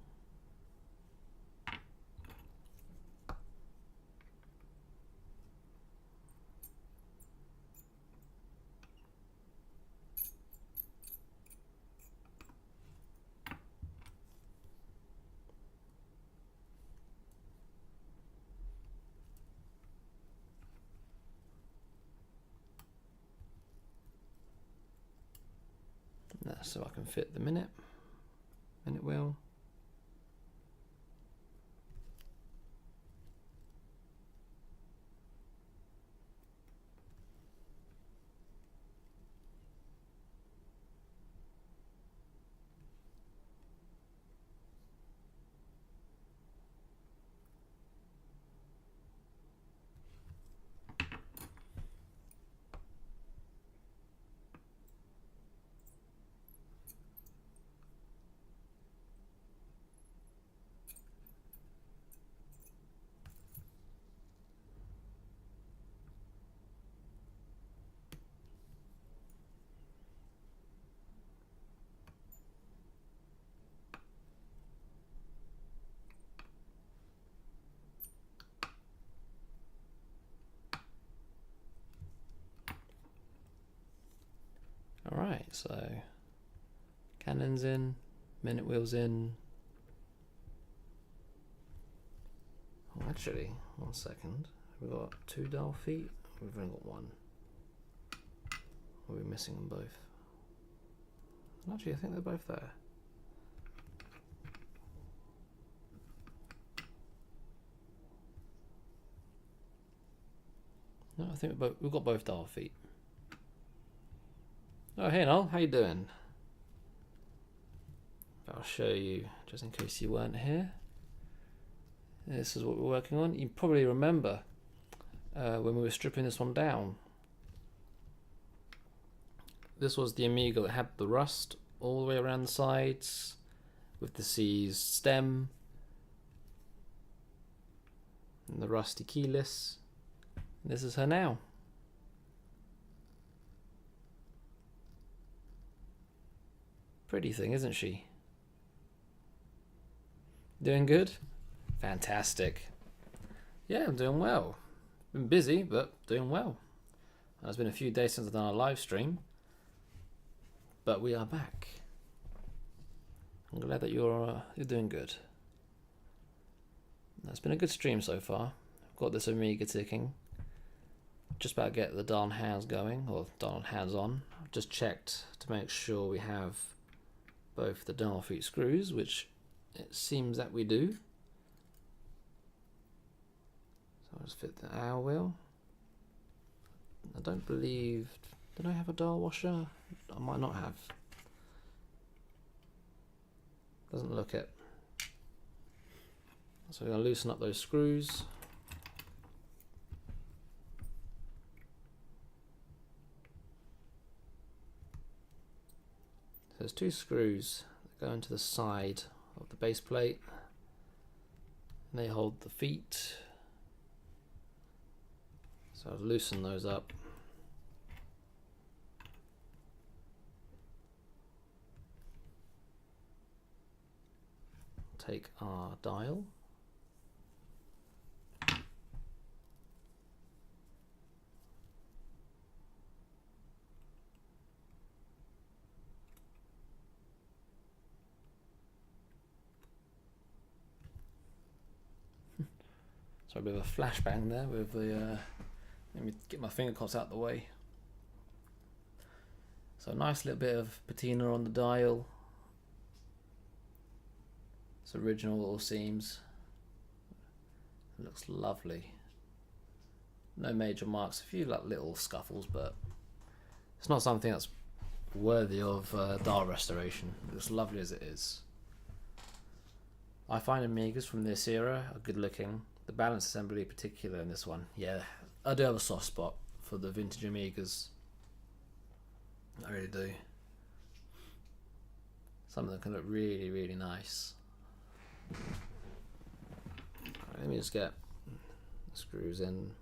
So I can fit the minute wheel. So cannons in, minute wheels in. Oh, actually, 1 second. We've got 2 dial feet. We've only got 1. Are we missing them both? Actually, I think they're both there. No, I think we've got both dial feet. Oh, hey Noel, how you doing? I'll show you, just in case you weren't here. This is what we're working on. You probably remember when we were stripping this one down. This was the Amiga that had the rust all the way around the sides, with the seized stem, and the rusty keyless. And this is her now. Pretty thing, isn't she? Doing good? Fantastic. Yeah, I'm doing well. Been busy, but doing well. It's been a few days since I've done a live stream, but we are back. I'm glad that you're doing good. It's been a good stream so far. I've got this Amiga ticking. Just about to get the darn hands going, or darn hands on. I've just checked to make sure we have both the dial feet screws, which it seems that we do. So I'll just fit the hour wheel. I don't believe... Did I have a dial washer? I might not have. Doesn't look it. So we're going to loosen up those screws. So there's 2 screws that go into the side of the base plate, and they hold the feet. So I'll loosen those up. Take our dial. So a bit of a flashbang there with the, let me get my finger cuts out the way. So a nice little bit of patina on the dial. It's original little seams. It looks lovely. No major marks, a few like little scuffles, but it's not something that's worthy of dial restoration. It looks lovely as it is. I find Amigas from this era are good looking. The balance assembly in particular in this one, yeah, I do have a soft spot for the vintage Amigas. I really do. Some of them can look really, really nice. Right, let me just get the screws in.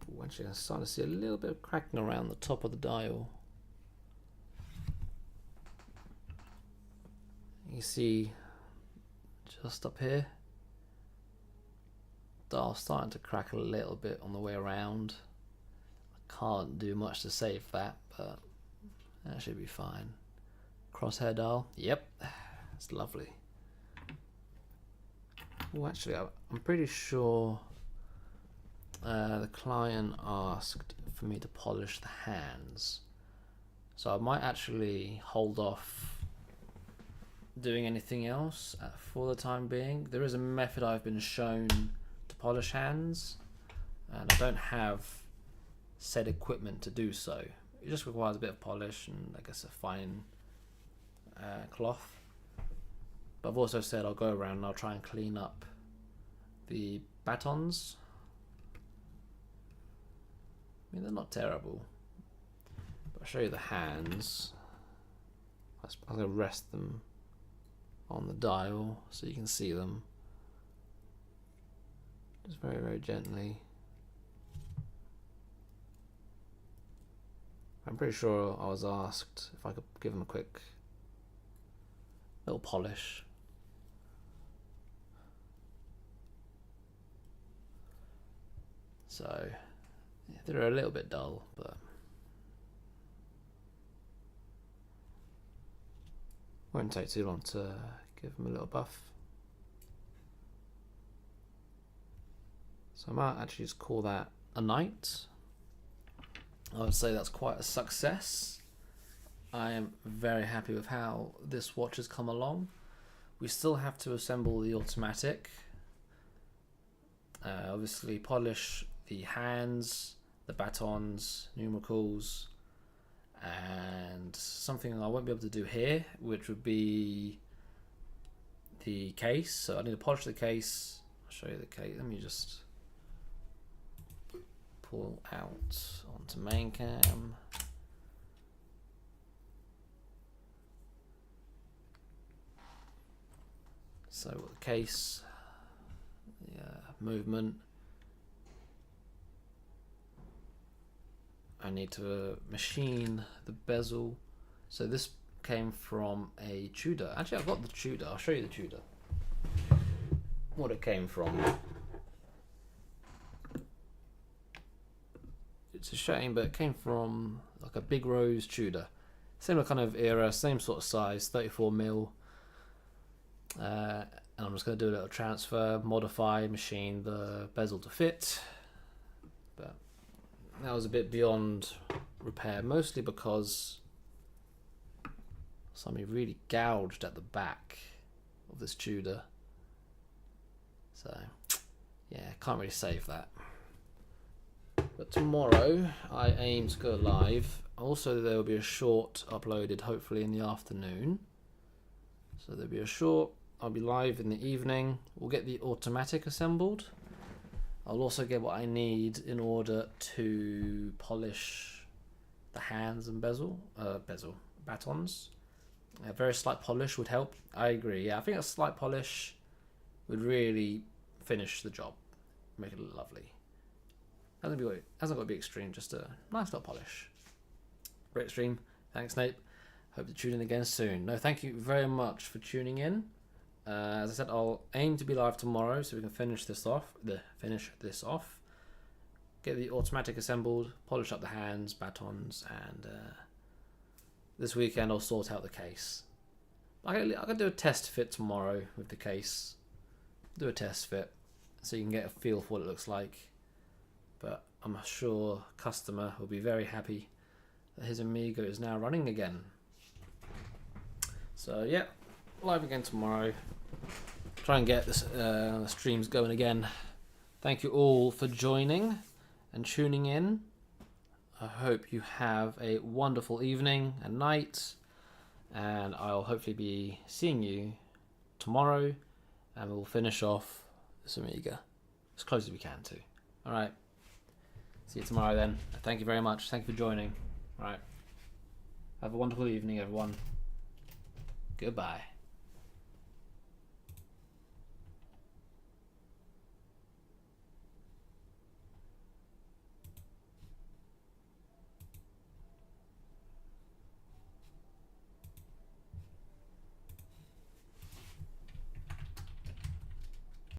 Ooh, actually, I'm starting to see a little bit of cracking around the top of the dial. You see just up here, dial starting to crack a little bit on the way around. I can't do much to save that, but that should be fine. Crosshair dial, yep, it's lovely. Oh, actually, I'm pretty sure the client asked for me to polish the hands, so I might actually hold off doing anything else for the time being. There is a method I've been shown to polish hands, and I don't have said equipment to do so. It just requires a bit of polish and I guess a fine cloth. But I've also said I'll go around and I'll try and clean up the batons. I mean, they're not terrible, but I'll show you the hands. I'm going to rest them on the dial so you can see them. Just very, very gently. I'm pretty sure I was asked if I could give them a quick little polish. So yeah, they're a little bit dull, but won't take too long to give them a little buff. So I might actually just call that a night. I would say that's quite a success. I am very happy with how this watch has come along. We still have to assemble the automatic. Obviously polish the hands, the batons, numericals, and something I won't be able to do here, which would be the case. So I need to polish the case. I'll show you the case. Let me just pull out onto main cam. So the case, movement. I need to machine the bezel. So this came from a Tudor. Actually, I've got the Tudor. I'll show you the Tudor. What it came from. It's a shame, but it came from like a Big Rose Tudor. Similar kind of era, same sort of size, 34mm. And I'm just going to do a little transfer, modify, machine the bezel to fit. But that was a bit beyond repair, mostly because somebody really gouged at the back of this Tudor. So yeah, can't really save that. But tomorrow I aim to go live. Also, there will be a short uploaded hopefully in the afternoon. So there'll be a short. I'll be live in the evening. We'll get the automatic assembled. I'll also get what I need in order to polish the hands and batons. A very slight polish would help. I agree. Yeah, I think a slight polish would really finish the job, make it look lovely. Hasn't got to be extreme, just a nice little polish. Great stream. Thanks, Nate. Hope to tune in again soon. No, thank you very much for tuning in. As I said, I'll aim to be live tomorrow so we can finish this off. Get the automatic assembled, polish up the hands, batons, and this weekend I'll sort out the case. I can do a test fit tomorrow with the case. Do a test fit so you can get a feel for what it looks like. But I'm sure customer will be very happy that his Amiga is now running again. So yeah, live again tomorrow. Try and get this streams going again. Thank you all for joining and tuning in. I hope you have a wonderful evening and night, and I'll hopefully be seeing you tomorrow, and we'll finish off this Amiga as close as we can to. Alright, see you tomorrow then. Thank you very much. Thank you for joining. Alright, have a wonderful evening everyone. Goodbye.